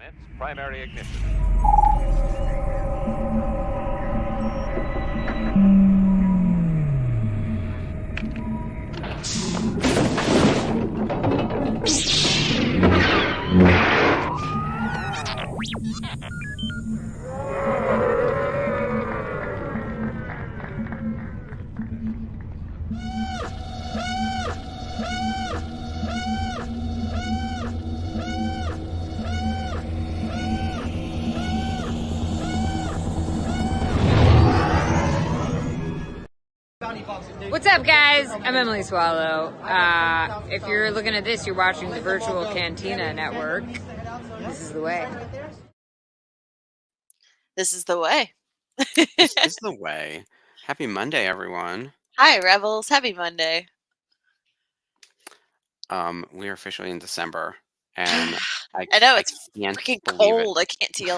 Commence primary ignition. What's up, guys? I'm Emily Swallow. If you're looking at this, you're watching the Virtual Cantina Network. This is the way. This is the way. This is the way. Happy Monday, everyone. Hi, Rebels. Happy Monday. We are officially in December, and I know, it's can't freaking believe it. cold. I can't deal.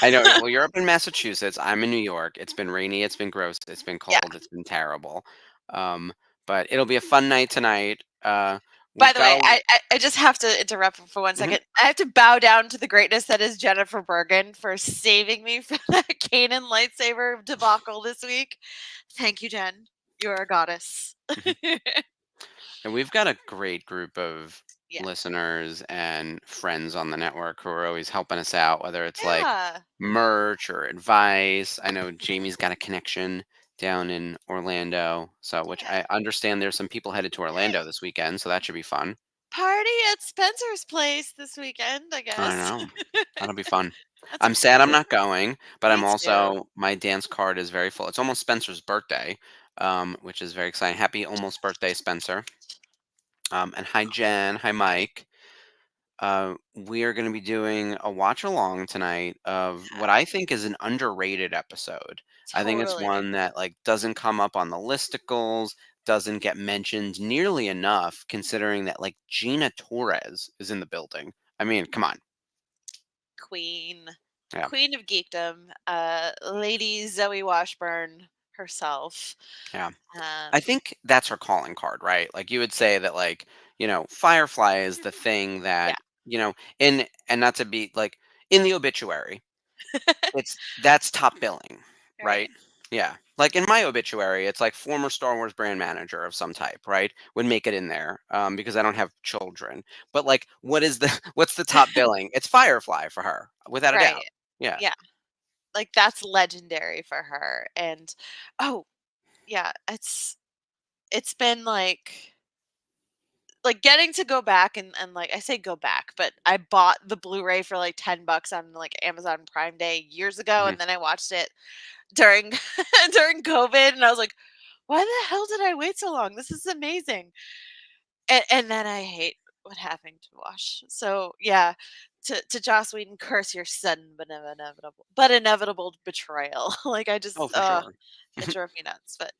I know. Well, you're up in Massachusetts. I'm in New York. It's been rainy. It's been gross. It's been cold. Yeah. It's been terrible. But it'll be a fun night tonight. By We've the way, got I just have to interrupt for 1 second. I have to bow down to the greatness that is Jennifer Bergen for saving me from that Kanan lightsaber debacle this week. Thank you, Jen. You're a goddess. and we've got a great group of Yeah. listeners and friends on the network who are always helping us out, whether it's like Yeah. merch or advice. I know Jamie's got a connection down in Orlando, which I understand there's some people headed to Orlando this weekend, so that should be fun. Party at Spencer's place this weekend, I guess. I know. That'll be fun. That's I'm sad I'm exciting. not going, but Me I'm too. also, my dance card is very full. It's almost Spencer's birthday, which is very exciting. Happy almost birthday, Spencer. And hi, Jen. Hi, Mike. We are going to be doing a watch along tonight of what I think is an underrated episode. I think it's Totally. one that like doesn't come up on the listicles, doesn't get mentioned nearly enough, considering that like Gina Torres is in the building. I mean, come on. Queen. Yeah. Queen of geekdom. Lady Zoe Washburn herself. Yeah. I think that's her calling card, right? Like you would say that like, Firefly is the thing that, and not to be like in the obituary, that's top billing, right? Yeah. Like in my obituary, it's like former Star Wars brand manager of some type, right? Would make it in there because I don't have children. But like, what's the top billing? It's Firefly for her, without a Right. doubt. Yeah. Yeah. Like that's legendary for her. And yeah, it's been like getting to go back and like I say go back, but I bought the Blu-ray for like $10 on like Amazon Prime Day years ago, Mhm. and then I watched it during during COVID, and I was like, why the hell did I wait so long? This is amazing. And then I hate what having to watch. So yeah, to Joss Whedon, curse your sudden but inevitable betrayal. Like I just Oh, for sure. it drove me nuts. But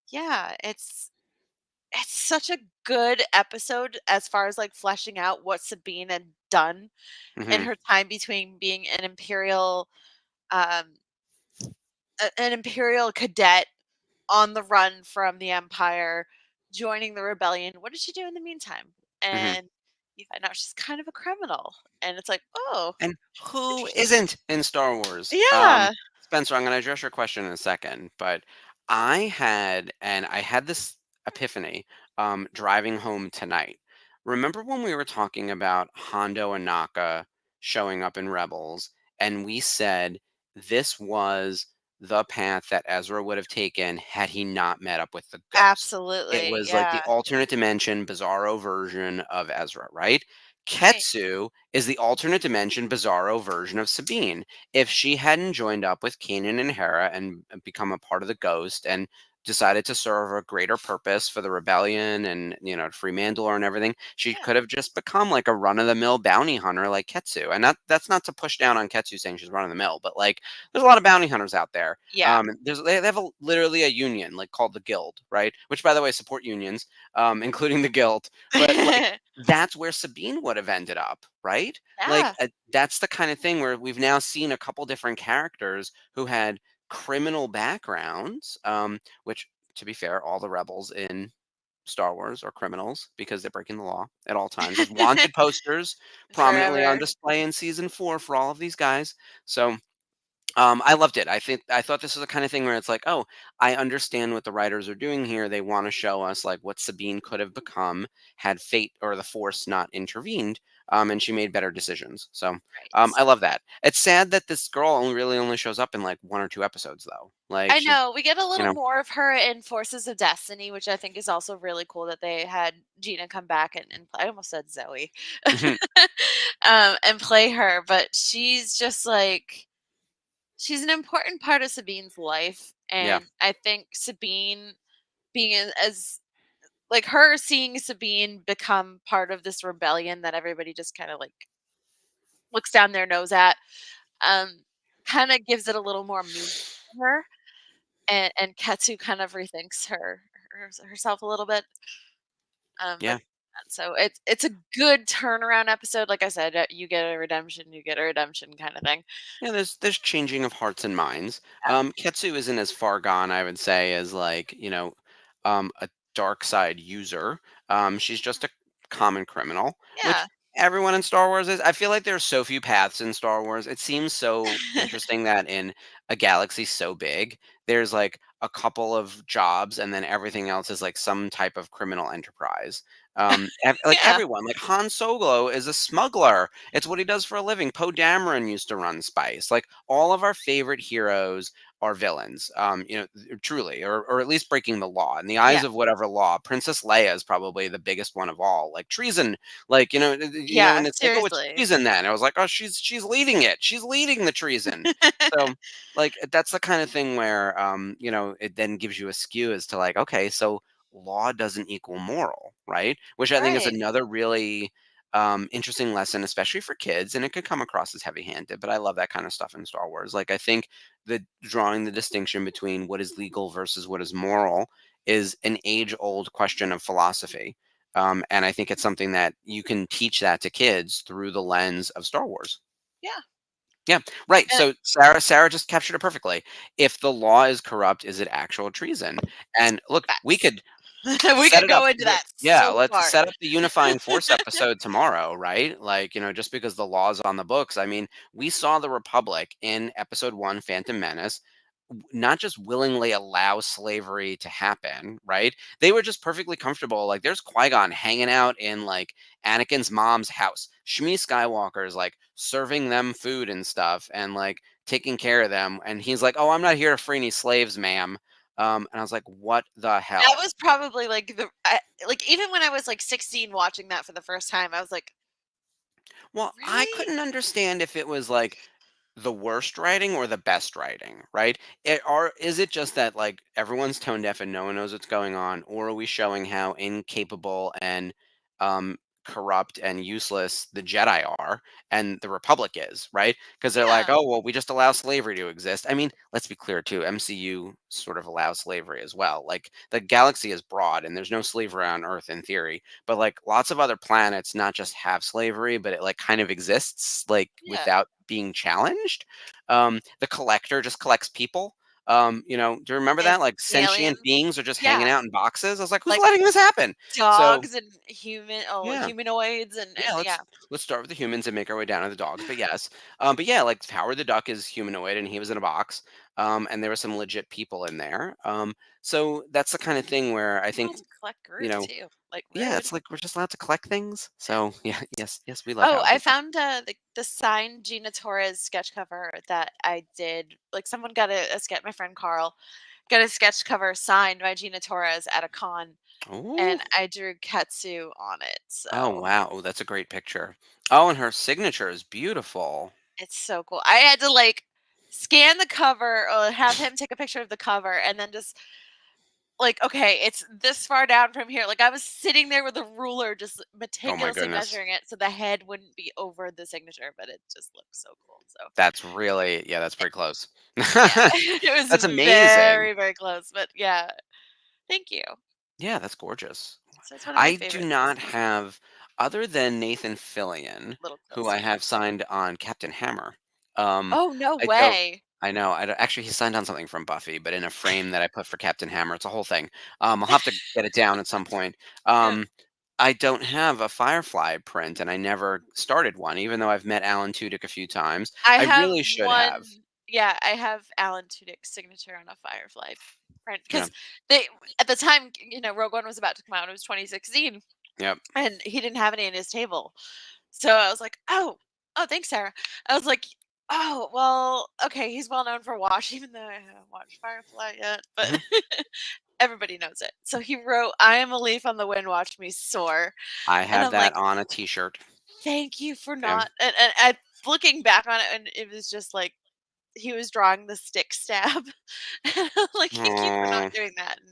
yeah, it's such a good episode as far as like fleshing out what Sabine had done in Mhm. her time between being an um an imperial cadet on the run from the Empire, joining the rebellion. What did she do in the meantime? Mhm. And you find out she's kind of a criminal, and it's like, oh, And who interesting. isn't in Star Wars? Yeah. Spencer, I'm going to address your question in a second, but I had this epiphany driving home tonight. Remember when we were talking about Hondo and Naka showing up in Rebels, and we said this was the path that Ezra would have taken had he not met up with the Ghost. It Absolutely. was like the Yeah. alternate dimension, bizarro version of Ezra, right? Right. Ketsu is the alternate dimension, bizarro version of Sabine. If she hadn't joined up with Kanan and Hera and become a part of the Ghost and decided to serve a greater purpose for the rebellion and free Mandalore and everything, she Yeah. could have just become like a run-of-the-mill bounty hunter like Ketsu. And that's not to push down on Ketsu saying she's run-of-the-mill, but like there's a lot of bounty hunters out there. Yeah. They have literally a union like called the Guild, right? Which, by the way, support unions, including the Guild. But like that's where Sabine would have ended up, right? Like Yeah. that's the kind of thing where we've now seen a couple different characters who had criminal backgrounds, which, to be fair, all the rebels in Star Wars are criminals because they're breaking the law at all times. There's wanted posters prominently on Forever. display in season 4 for all of these guys. So I loved it. I thought this was the kind of thing where it's like, oh, I understand what the writers are doing here. They want to show us like what Sabine could have become had fate or the Force not intervened, and she made better decisions. So Right. I love that. It's sad that this girl only shows up in like 1 or 2 episodes, though. Like I she's, know, we get a you little know, more of her in Forces of Destiny, which I think is also really cool that they had Gina come back and I almost said Zoe, and play her, but she's just like she's an important part of Sabine's life, yeah, and I think Sabine being as like her seeing Sabine become part of this rebellion that everybody just kind of like looks down their nose at, um, kind of gives it a little more meaning to her. And Ketsu kind of rethinks herself a little bit, but yeah. so it's a good turnaround episode. Like I said, you get a redemption kind of thing. Yeah, there's changing of hearts and minds. Yeah. Ketsu isn't as far gone, I would say, as like, a dark side user. She's just a common criminal, which Yeah. everyone in Star Wars is. I feel like there's so few paths in Star Wars. It seems so interesting that in a galaxy so big, there's like a couple of jobs and then everything else is like some type of criminal enterprise. Like Yeah. everyone, like Han Solo is a smuggler. It's what he does for a living. Poe Dameron used to run Spice. Like all of our favorite heroes are villains. Truly, or at least breaking the law in the eyes Yeah. of whatever law. Princess Leia is probably the biggest one of all. Like treason. Like Yeah, and it's like, oh, it's seriously. treason. Then I was like, oh, she's leading it. She's leading the treason. So like that's the kind of thing where it then gives you a skew as to like, okay, so law doesn't equal moral, right? Which I think is Right. another really interesting lesson, especially for kids. And it could come across as heavy handed, but I love that kind of stuff in Star Wars. Like, I think the drawing the distinction between what is legal versus what is moral is an age old question of philosophy. And I think it's something that you can teach that to kids through the lens of Star Wars. Yeah. Yeah, right. And So Sarah just captured it perfectly. If the law is corrupt, is it actual treason? And look, we facts. could We set could it up. go into that Yeah, so let's far. set up the unifying force episode tomorrow, right? Like, just because the law's on the books. I mean, we saw the Republic in episode 1, Phantom Menace, not just willingly allow slavery to happen, right? They were just perfectly comfortable. Like, there's Qui-Gon hanging out in like Anakin's mom's house. Shmi Skywalker is like serving them food and stuff and like taking care of them. And he's like, "Oh, I'm not here to free any slaves, ma'am." And I was like, "What the That hell?" was probably like like even when I was like 16 watching that for the first time, I was like, Well, I really? couldn't understand if it was like the worst writing or the best writing, right? Is it just that like everyone's tone deaf and no one knows what's going on, or are we showing how incapable and um, corrupt and useless the Jedi are and the Republic is, right? Because they're like, Yeah. oh well, we just allow slavery to exist. I mean, let's be clear too. MCU sort of allows slavery as well. Like the galaxy is broad and there's no slavery on Earth in theory, but like lots of other planets not just have slavery, but it like kind of exists like Yeah. without being challenged. The collector just collects people. Do you remember And that? Like the sentient aliens. beings are just hanging Yeah. out in boxes. I was like, who's Like letting this happen? So dogs and yeah, humanoids yeah, and yeah. let's start with the humans and make our way down to the dogs. But yes, but yeah, like Howard the Duck is humanoid and he was in a box. And there were some legit people in there. So that's the kind of thing where I We're think allowed to collect you Groot know, too. Like yeah, rude. it's like we're just allowed to collect things. Yeah. So yeah, yes, we love Oh, Howard I the Duck. found the signed Gina Torres sketch cover that I did. Like someone got a sketch. My friend Carl got a sketch cover signed by Gina Torres at a con, Oh, and I drew Ketsu on it. oh So wow, oh, that's a great picture. Oh, and her signature is beautiful. it's so cool. I had to like scan the cover or have him take a picture of the cover and then just like, okay, it's this far down from here. Like I was sitting there with a ruler just Oh my meticulously goodness. measuring it so the head wouldn't be over the signature, but it just looks so cool. So That's really, yeah, that's pretty close. yeah, it was That's amazing. very, very close. But yeah, thank you. Yeah, that's gorgeous. So it's one of my I do favorites. not have, other than Nathan Fillion, Little who I closer. have signed on Captain Hammer. Um, Oh, no I don't. way. I know. Actually, he signed on something from Buffy, but in a frame that I put for Captain Hammer. It's a whole thing. I'll have to get it down at some point. Yeah. I don't have a Firefly print, and I never started one, even though I've met Alan Tudyk a few times. I I have really should one. have. Yeah, I have Alan Tudyk's signature on a Firefly print Yeah. because they at the time, Rogue One was about to come out. It was 2016, Yep. and he didn't have any in his table. So I was like, oh, thanks, Sarah. I was like, oh, well, okay, he's well known for Wash, even though I haven't watched Firefly yet, but Mhm. everybody knows it. So he wrote, I am a leaf on the wind, watch me soar. I And have I'm that like, on a T-shirt. thank you for Yeah. not. And I, looking back on it, and it was just like, he was drawing the stick stab. And I'm like, thank you for not Aw. doing that in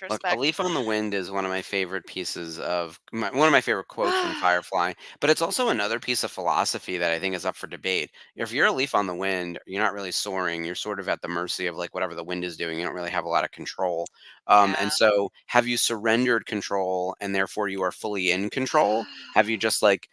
Look, "A retrospect. Leaf on the Wind" is one of my favorite pieces of one of my favorite quotes from Firefly, but it's also another piece of philosophy that I think is up for debate. If you're a leaf on the wind, you're not really soaring, you're sort of at the mercy of, like, whatever the wind is doing, you don't really have a lot of control. And Yeah. so have you surrendered control and therefore you are fully in control? Have you just, like,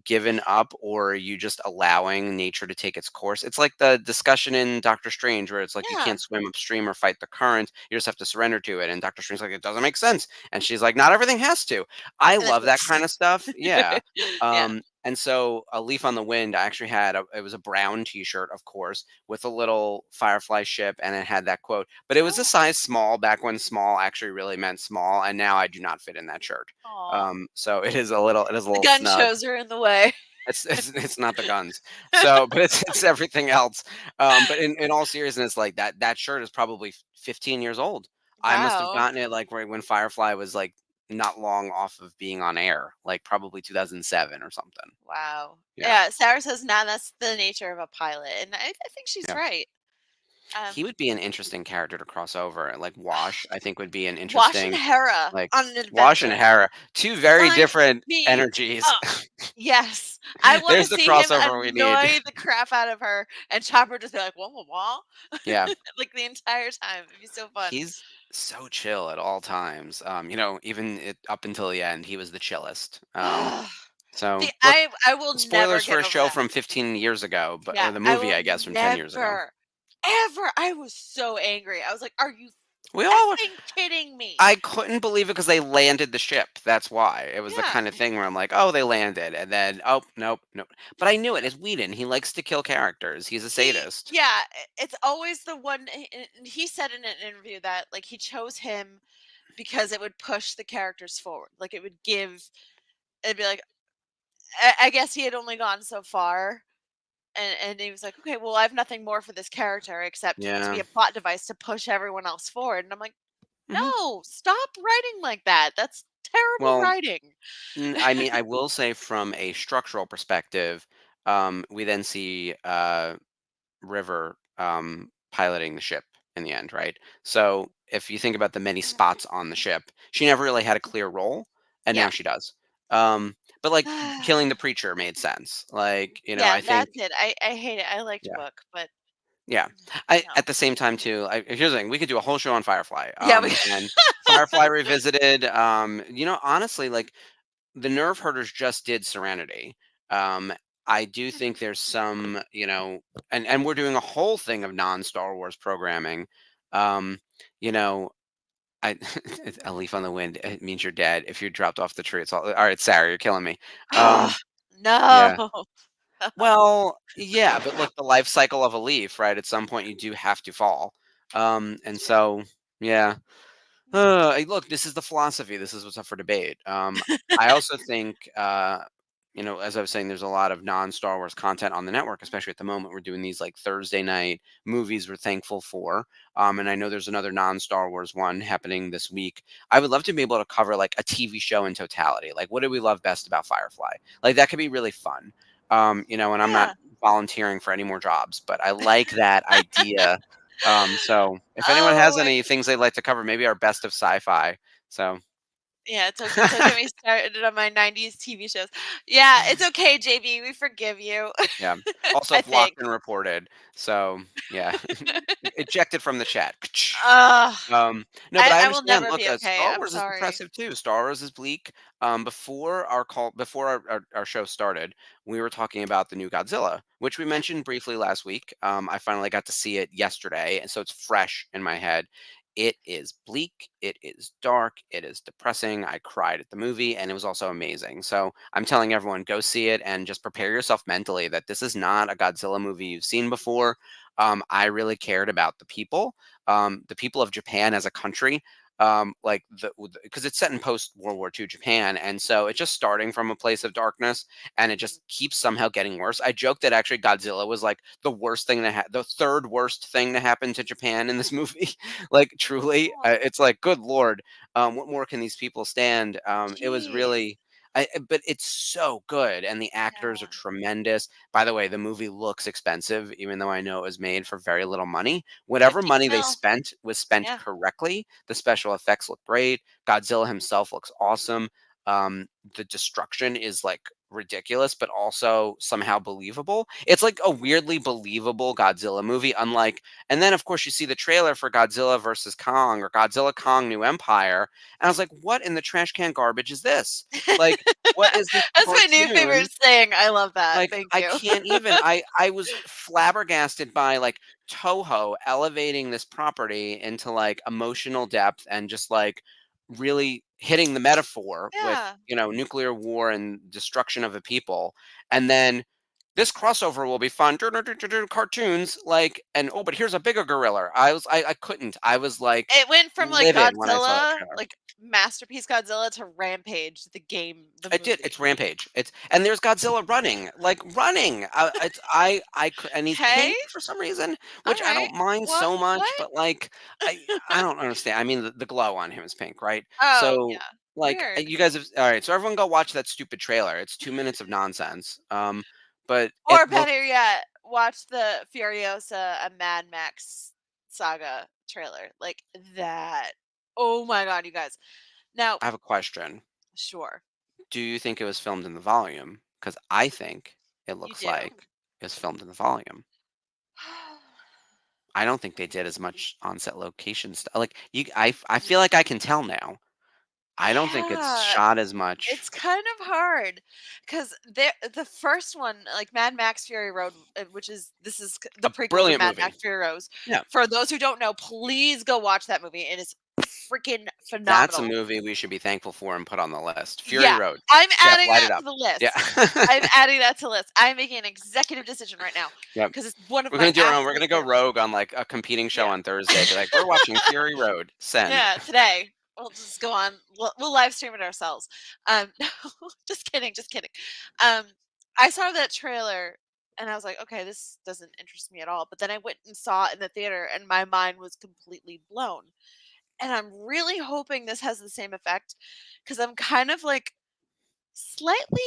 given up, or are you just allowing nature to take its course? It's like the discussion in Doctor Strange where it's like you Yeah. can't swim upstream or fight the current. You just have to surrender to it. And Dr. Strange's like, it doesn't make sense. And she's like, not everything has to. I And then love he that goes, kind of stuff. Yeah. yeah. And so a leaf on the wind, I actually had it was a brown t-shirt, of course, with a little Firefly ship, and it had that quote. But it was a Oh, size small back when small actually really meant small, and now I do not fit in that shirt. aw. So it is a The little gun snug. shows are in the way. It's not the guns. So, but it's everything else. But in all seriousness, like that shirt is probably 15 years old. I must have Wow. gotten it like right when Firefly was like not long off of being on air, like probably 2007 or something. Wow. Yeah. Yeah, Sarah says, "Nah, that's the nature of a pilot," and I think she's Yeah. right. He Um, would be an interesting character to cross over. Like Wash, I think would be an Wash and interesting Hera like on an Wash and adventure. Hera, two very Sign different me energies. up. Yes. I wanna There's the see him crossover we need. annoy the crap out of her and Chopper just be like, "Wah, wah, wah," Yeah. like, the entire time. It'd be so fun. He's so chill at all times. Even up until the end, he was the chillest. So See, look, I will never spoilers for get a over show that. from 15 years ago, but Yeah, or the I movie, will I guess, from 10 years ago. never, ever I was so angry. I was like, "Are you We all were. effing kidding me?" I couldn't believe it because they landed the ship. That's why. It was the Yeah. kind of thing where I'm like, oh, they landed, and then oh, nope, nope. But I knew it. It's Whedon. He likes to kill characters. He's a He sadist. yeah, it's always the one and he said in an interview that, like, he chose him because it would push the characters forward. Like, it would give it'd be like I guess he had only gone so far, and he was like, "Okay, well, I have nothing more for this character except to Yeah. be a plot device to push everyone else forward," and I'm like, Hmm. "No, stop writing like that. That's terrible Well, writing." I mean, I will say from a structural perspective, we then see River piloting the ship in the end, right? So if you think about the many spots on the ship, she never really had a clear role, and Yeah. now she does. But like killing the preacher made sense. Like, Yeah, I think, that's it. I hate it. I liked yeah, Book, but yeah. I no. at the same time too. Here's the thing: we could do a whole show on Firefly. Yeah, we And Firefly revisited. Honestly, like the nerve herders just did Serenity. Um, I do think there's some, and we're doing a whole thing of non-Star Wars programming. Um, you know, I a leaf on the wind, it means you're dead. If you're dropped off the tree, it's all right, Sarah, you're killing me. Um, yeah. No. Well, yeah, but look, the life cycle of a leaf, right? At some point, you do have to fall. And so, yeah. Look, this is the philosophy. This is what's up for debate. I also think, as I was saying, there's a lot of non-Star Wars content on the network, especially at the moment. We're doing these like Thursday night movies we're thankful for. And I know there's another non-Star Wars one happening this week. I would love to be able to cover like a TV show in totality. Like, what do we love best about Firefly? Like, that could be really fun. And I'm not Yeah. volunteering for any more jobs, but I like that idea. So if anyone has Oh my any things they'd like to cover, maybe our best of sci-fi. So Yeah, don't get me started on my 90s TV shows. Yeah, it's okay, JB, we forgive you. Yeah. Also I blocked think. and reported. So, yeah. Ejected from the chat. Ugh, No, but I I will understand. never Look, be okay, Star I'm Wars is sorry. depressive too. Star Wars is bleak. Before our show started, we were talking about the new Godzilla, which we Yeah. mentioned briefly last week. I finally got to see it yesterday, and so it's fresh in my head. It is bleak. It is dark. It is depressing. I cried at the movie, and it was also amazing. So I'm telling everyone, go see it and just prepare yourself mentally that this is not a Godzilla movie you've seen before. I really cared about the people of Japan as a country, like because it's set in post World War II Japan, and so it's just starting from a place of darkness, and it Mhm. just keeps somehow getting worse. I joke that actually Godzilla was like the third worst thing to happen to Japan in this movie. Like truly, Oh, it's like good lord, what more can these people stand? It was jeez. really. But it's so good, and the actors are Yeah. tremendous. By the way, the movie looks expensive, even though I know it was made for very little money. Whatever 50 money they mil. spent was spent Yeah. correctly. The special effects look great. Godzilla himself looks awesome. The destruction is like ridiculous, but also somehow believable. It's like a weirdly believable Godzilla movie, unlike. And then, of course, you see the trailer for Godzilla versus Kong or Godzilla Kong New Empire. And I was like, what in the trash can garbage is this? Like, what is this That's my new cartoon? favorite saying, I love that, Like, thank I you. can't even I was flabbergasted by, like, Toho elevating this property into, like, emotional depth and just, like, really hitting the metaphor with, Yeah. nuclear war and destruction of a people, and then, "This crossover will be fun, cartoons," like, and, "Oh, but here's a bigger gorilla." I couldn't. I was, like, It went from, like, livid when I saw that Godzilla, trailer. like, Masterpiece Godzilla to Rampage, the game, the It did. It's movie. Rampage. It's and there's Godzilla running, like running. It's and he's Okay, pink for some reason, which I alright. don't mind What so much, what? but like I don't understand. I mean, the glow on him is pink, right? Oh, So yeah. like Weird. you guys have all right. So everyone go watch that stupid trailer. It's 2 minutes of nonsense. But it Or looks better yet, watch the Furiosa, a Mad Max saga trailer, like, that. Oh my god, you guys. Now I have a question. sure. Do you think it was filmed in the volume? Because I think it You looks do? like it was filmed in the volume. I don't think they did as much on-set location stuff. Like I feel like I can tell now. I don't think it's Yeah. shot as much. It's kind of hard because the first one, like Mad Max Fury Road, which is this is the A prequel to brilliant Mad movie. Max Fury Road. Yeah, For those who don't know, please go watch that movie. It is freaking that's a phenomenal. movie we should be thankful for and put on the list. Fury Yeah, Road. I'm Jeff, adding light that it to up. the Yeah. list. I'm adding that to the list. I'm making an executive decision right now Yep. because it's one of We're my gonna do our own. We're absolute gonna go favorite rogue movies. on like a competing show Yeah. on Thursday. Be like, we're watching Fury Road. Send. Yeah, today. We'll just go on. We'll live stream it ourselves. No, just kidding, just kidding. Um, I saw that trailer and I was like, okay, this doesn't interest me at all. But then I went and saw it in the theater and my mind was completely blown. And I'm really hoping this has the same effect because I'm kind of like slightly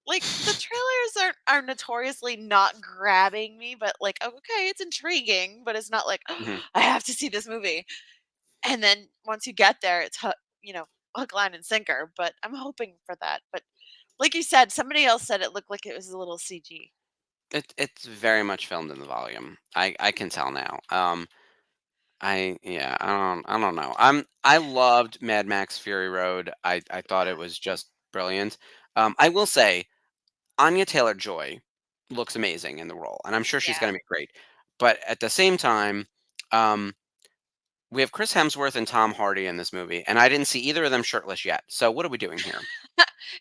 like the trailers are notoriously not grabbing me, but like okay, it's intriguing, but it's not like Mhm. I have to see this movie. And then once you get there, it's you know, hook, line, and sinker. But I'm hoping for that. But like you said, somebody else said it looked like it was a little CG. It's very much filmed in the volume. I can tell now. I don't know. I loved Mad Max Fury Road. I thought it Yeah, was just brilliant. I will say Anya Taylor-Joy looks amazing in the role, and I'm sure she's yeah. gonna be great. But at the same time, um, we have Chris Hemsworth and Tom Hardy in this movie, and I didn't see either of them shirtless yet. So what are we doing here?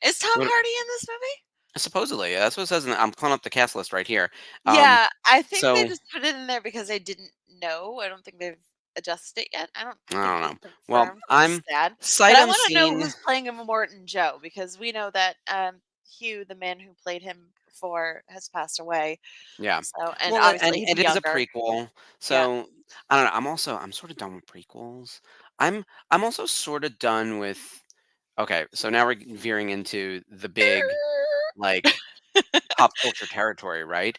Is Tom What Hardy in this movie? supposedly, that's what it says I'm pulling up the cast list right here. Um, Yeah, I think they so just put it in there because they didn't know. I don't think they've adjusted it yet. I don't I think don't they know. Well, confirmed, which is I'm sad. But sight I want to know unseen. who's playing him Morton Joe because we know that Hugh, the man who played him before, has passed away. Yeah. So, and Well, and obviously he's it is a younger. prequel, Yeah. so I don't know. I'm sort of done with prequels. I'm also sort of done with. Okay, so now we're veering into the big like pop culture territory, right?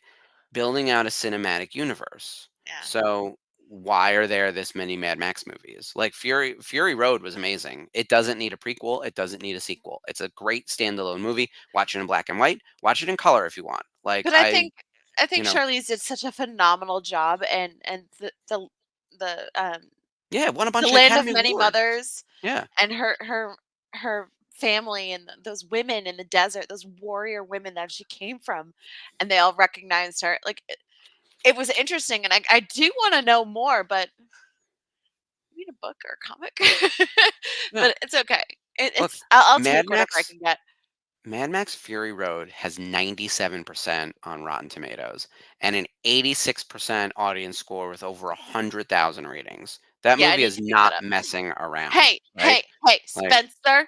Building out a cinematic universe. Yeah. So why are there this many Mad Max movies? Like Fury Road was amazing. It doesn't need a prequel. It doesn't need a sequel. It's a great standalone movie. Watch it in black and white. Watch it in color if you want. Like But I you think know, Charlize did such a phenomenal job, and the yeah, won a the bunch of Land of Academy Many Awards. Mothers Yeah, and her family and those women in the desert, those warrior women that she came from, and they all recognized her. Like it was interesting, and I do want to know more, but read a book or a comic. yeah. But it's okay. Look, I'll Mad take whatever I Max can get. Mad Max Fury Road has 97% on Rotten Tomatoes and an 86% audience score with over 100,000 ratings. That Yeah, I movie need is to give that not up. messing around, Hey, right? hey, hey, Like Spencer,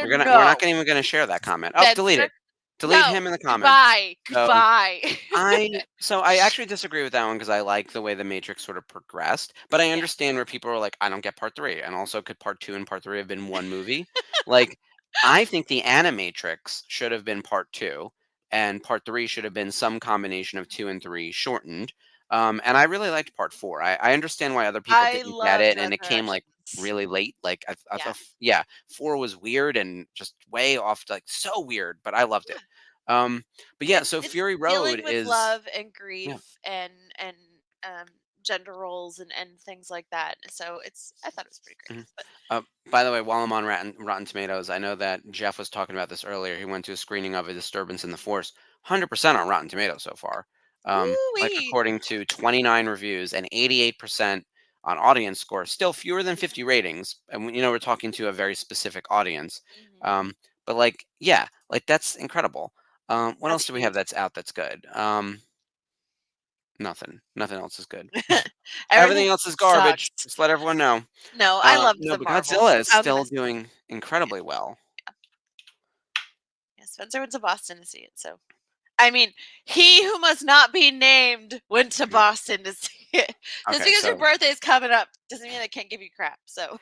we're not no. even gonna share that comment. Oh, delete Spencer, it. Delete no. him in the comments. Goodbye. So Goodbye. I actually disagree with that one because I like the way the Matrix sort of progressed, but I Yeah. understand where people are like, I don't get part three, and also could part two and part three have been one movie? Like, I think the Animatrix should have been part two, and part three should have been some combination of two and three shortened. And I really liked part four. I understand why other people I didn't get loved it, and it came like Resurrections. really late. Like I Yeah. thought, yeah, four was weird and just way off, like so weird, but I loved it. Yeah. But yeah, so It's Fury Road dealing with is love and yeah. grief and um gender roles and things like that. So I thought it was pretty great. Mhm. But Uh, by the way, while I'm on Rotten Tomatoes, I know that Jeff was talking about this earlier. He went to a screening of A Disturbance in the Force, 100% on Rotten Tomatoes so far. Like woo-wee. according to 29 reviews and 88% on audience score, still fewer than 50 ratings. And we're talking to a very specific audience. Mhm. Um, but like, yeah, like that's incredible. What That's else do we have huge. that's out that's good? Nothing. Nothing else is good. Everything Everything else is garbage. sucks. Just let everyone know. No, I loved No, the but Marvels. Godzilla I is found them still as doing incredibly well. yeah, Spencer went to Boston to see it. So I mean, he who must not be named went to Mhm. Boston to see it. Just Okay, because your birthday's coming up doesn't mean I can't give you crap. So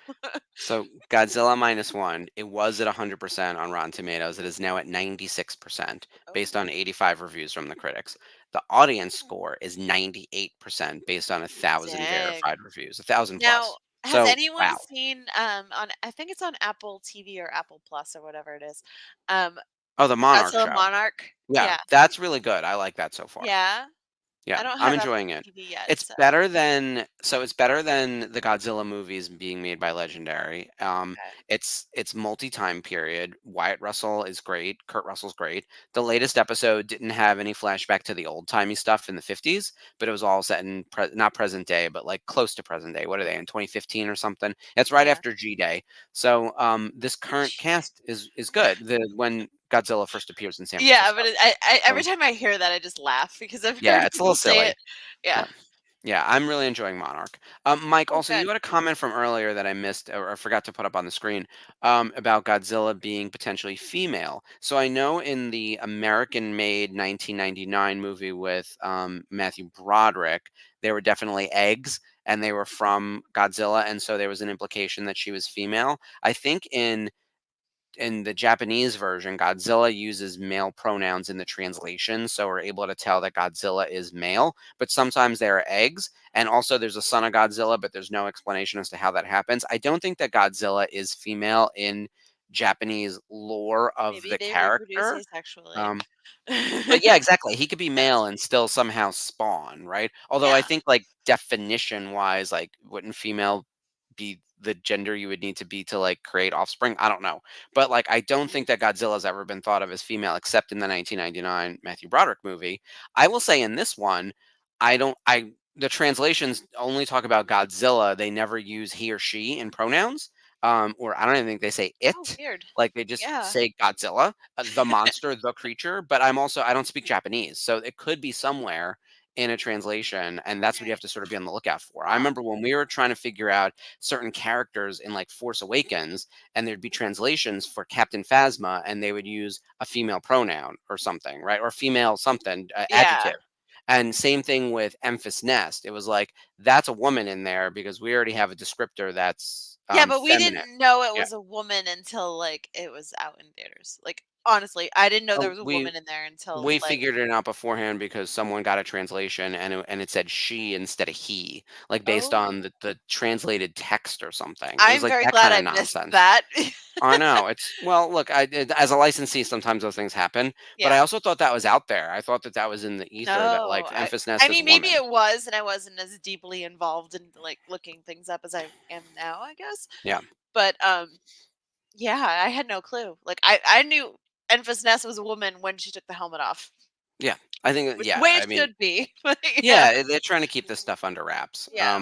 so Godzilla minus one. It was at 100% on Rotten Tomatoes. It is now at 96% based oh. on 85 reviews from the critics. The audience score is 98% based on 1,000 Dang. verified reviews, 1,000 Now, plus. has So anyone wow. seen on I think it's on Apple TV or Apple Plus or whatever it is. Um Oh, the Monarch Godzilla show. Monarch? Yeah, Yeah. that's really good. I like that so far. Yeah. Yeah, I don't I'm have Apple enjoying it. TV yet, It's so better than it's better than the Godzilla movies being made by Legendary. okay. It's multi-time period. Wyatt Russell is great. Kurt Russell's great. The latest episode didn't have any flashback to the old-timey stuff in the 50s, but it was all set in not present day, but like close to present day. What are they in 2015 or something? It's right Yeah. after G-Day. So this current cast is good. The when Godzilla first appears in San Yeah, Francisco. but I every So time I hear that I just laugh because I've yeah, heard it's a little people say silly. it. Yeah. Yeah. Yeah, I'm really enjoying Monarch. Mike, Oh, also, good. you had a comment from earlier that I missed or I forgot to put up on the screen about Godzilla being potentially female. So I know in the American-made 1999 movie with Matthew Broderick, there were definitely eggs, and they were from Godzilla, and so there was an implication that she was female. I think in the Japanese version, Godzilla uses male pronouns in the translation, so we're able to tell that Godzilla is male, but sometimes there are eggs, and also there's a son of Godzilla, but there's no explanation as to how that happens. I don't think that Godzilla is female in Japanese lore of Maybe the they reproduce character. asexually. Um, but yeah, exactly. He could be male and still somehow spawn, right? Although I Yeah. think like definition wise, like wouldn't female be the gender you would need to be to like create offspring? I don't know. But like I don't think that Godzilla's ever been thought of as female except in the 1999 Matthew Broderick movie. I will say in this one, I don't I the translations only talk about Godzilla. They never use he or she in pronouns. Or I don't even think they say Oh, it. weird. Like they just Yeah. say Godzilla, the monster, the creature. But I don't speak Japanese, so it could be somewhere in a translation, and that's what you Okay. have to sort of be on the lookout for. I Huh. remember when we were trying to figure out certain characters in like Force Awakens, and there'd be translations for Captain Phasma, and they would use a female pronoun or something, right? Or female something Yeah. adjective. And same thing with Memphis Nest. It was like that's a woman in there because we already have a descriptor that's Yeah, but we feminine. didn't know it Yeah. was a woman until, like, it was out in theaters. Like, honestly, I didn't know there Oh, was a woman in there until, we like, figured it out beforehand because someone got a translation and it said she instead of he, like based oh, on the translated text or something. It was I'm like very that glad kind I of missed nonsense. that. I know. It's well, look, as a licensee, sometimes those things happen, but I Yeah. also thought that was out there. I thought that that was in the ether that like No, Emphas I Nest is mean, maybe woman. it was, and I wasn't as deeply involved in, like, looking things up as I am now, I guess. Yeah. But, yeah, I had no clue. Like, I knew Enfys Nest was a woman when she took the helmet off, Yeah. I think which the yeah, way I it mean, should be. But yeah, yeah, they're trying to keep this stuff under wraps. yeah,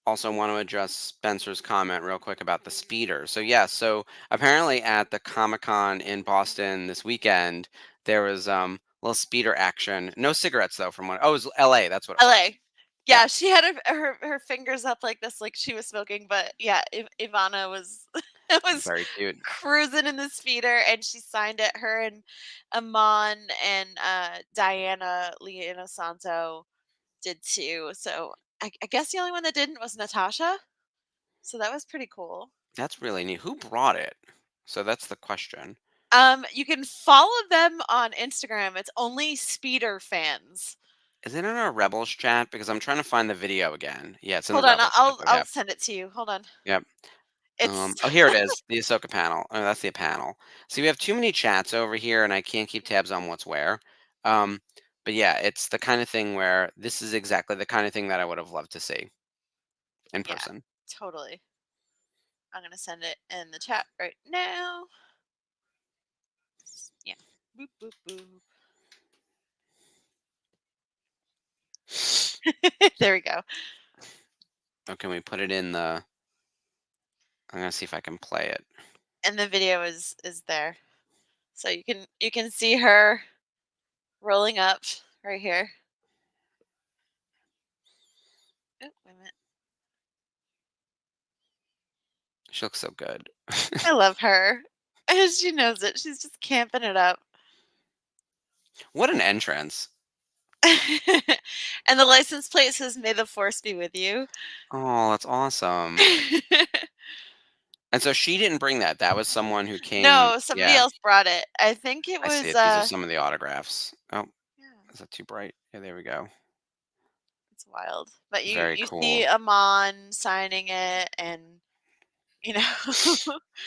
Also want to address Spencer's comment real quick about the speeder. So yeah, so apparently at the Comic-Con in Boston this weekend, there was little speeder action. No cigarettes though from one. Oh, it was LA, that's what it was. LA. Yeah, Yeah, she had her fingers up like this, like she was smoking. But yeah, Ivana was was very cute. cruising in the speeder, and she signed it. Her and Amon and Diana Leona Santo did too. So I guess the only one that didn't was Natasha. So that was pretty cool. That's really neat. Who brought it? So that's the question. You can follow them on Instagram. It's only speeder fans. Is it in our Rebels chat? Because I'm trying to find the video again. Yeah, it's in the Hold on, Rebels chat. But I'll yeah, send it to you. Hold on. yep. It's Oh, here it is, the Ahsoka panel. Oh, that's the panel. See, we have too many chats over here, and I can't keep tabs on what's where. Um, but yeah, it's the kind of thing where this is exactly the kind of thing that I would have loved to see in yeah, person. totally. I'm gonna send it in the chat right now. Yeah. Boop boop boop. There we go. Oh, can we put it in the? I'm gonna see if I can play it. And the video is there. So you can see her rolling up right here. Oh, wait a minute. She looks so good. I love her. She knows it. She's just camping it up. What an entrance! And the license plate says "May the Force be with you." Oh, that's awesome. And so she didn't bring that. That was someone who came. No, somebody Yeah, else brought it. I think it I see was it. These are some of the autographs. Oh, yeah, is that too bright? Yeah, there we go. it's wild. But Very you cool. see Amon signing it, and you know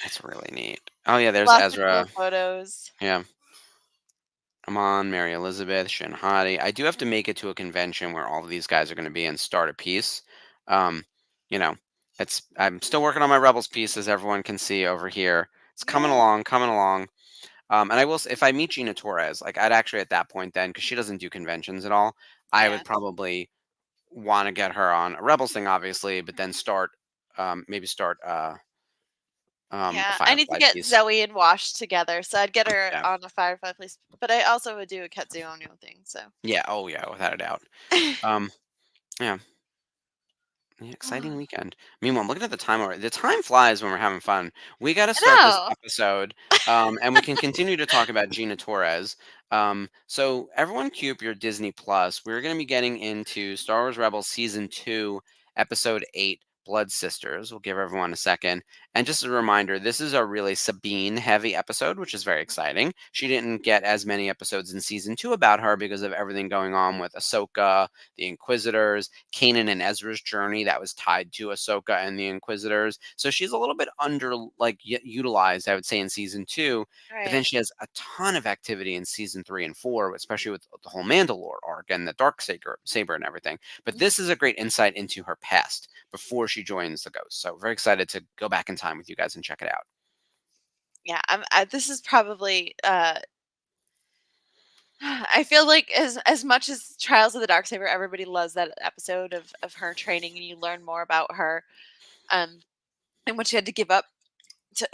That's really neat. Oh yeah, there's lots of cool Ezra. photos. Yeah. Amon, Mary Elizabeth, Shin Hati. I do have to make it to a convention where all of these guys are going to be and start a piece. Um, you know, I'm still working on my Rebels piece, as everyone can see over here. It's coming Yeah, along, coming along. And I will, if I meet Gina Torres, like I'd actually at that point then, because she doesn't do conventions at all, I yeah, would probably want to get her on a Rebels thing, obviously, but then start, maybe start a yeah. I need to Firefly get piece. Zoe and Wash together, so I'd get her Yeah. on a Firefly place. But I also would do a Ketsu Onyo thing. So Yeah. Oh yeah, without a doubt. Um, yeah. Yeah, exciting weekend. Meanwhile, I'm looking at the time already. The time flies when we're having fun. We got to start this I know. episode, and we can continue to talk about Gina Torres. So everyone, cue up your Disney Plus. We're going to be getting into Star Wars Rebels season 2, episode 8, Blood Sisters. We'll give everyone a second. And just a reminder, this is a really Sabine heavy episode, which is very exciting. She didn't get as many episodes in season 2 about her because of everything going on with Ahsoka, the Inquisitors, Kanan and Ezra's journey that was tied to Ahsoka and the Inquisitors. So she's a little bit under utilized, I would say, in season 2. But then Right. she has a ton of activity in season 3 and 4, especially with the whole Mandalore arc and the dark saber and everything. But Mhm. this is a great insight into her past before she joins the Ghost. So very excited to go back in time with you guys and check it out. Yeah, this is probably. I feel like as much as Trials of the Darksaber, everybody loves that episode of her training, and you learn more about her, um, and what she had to give up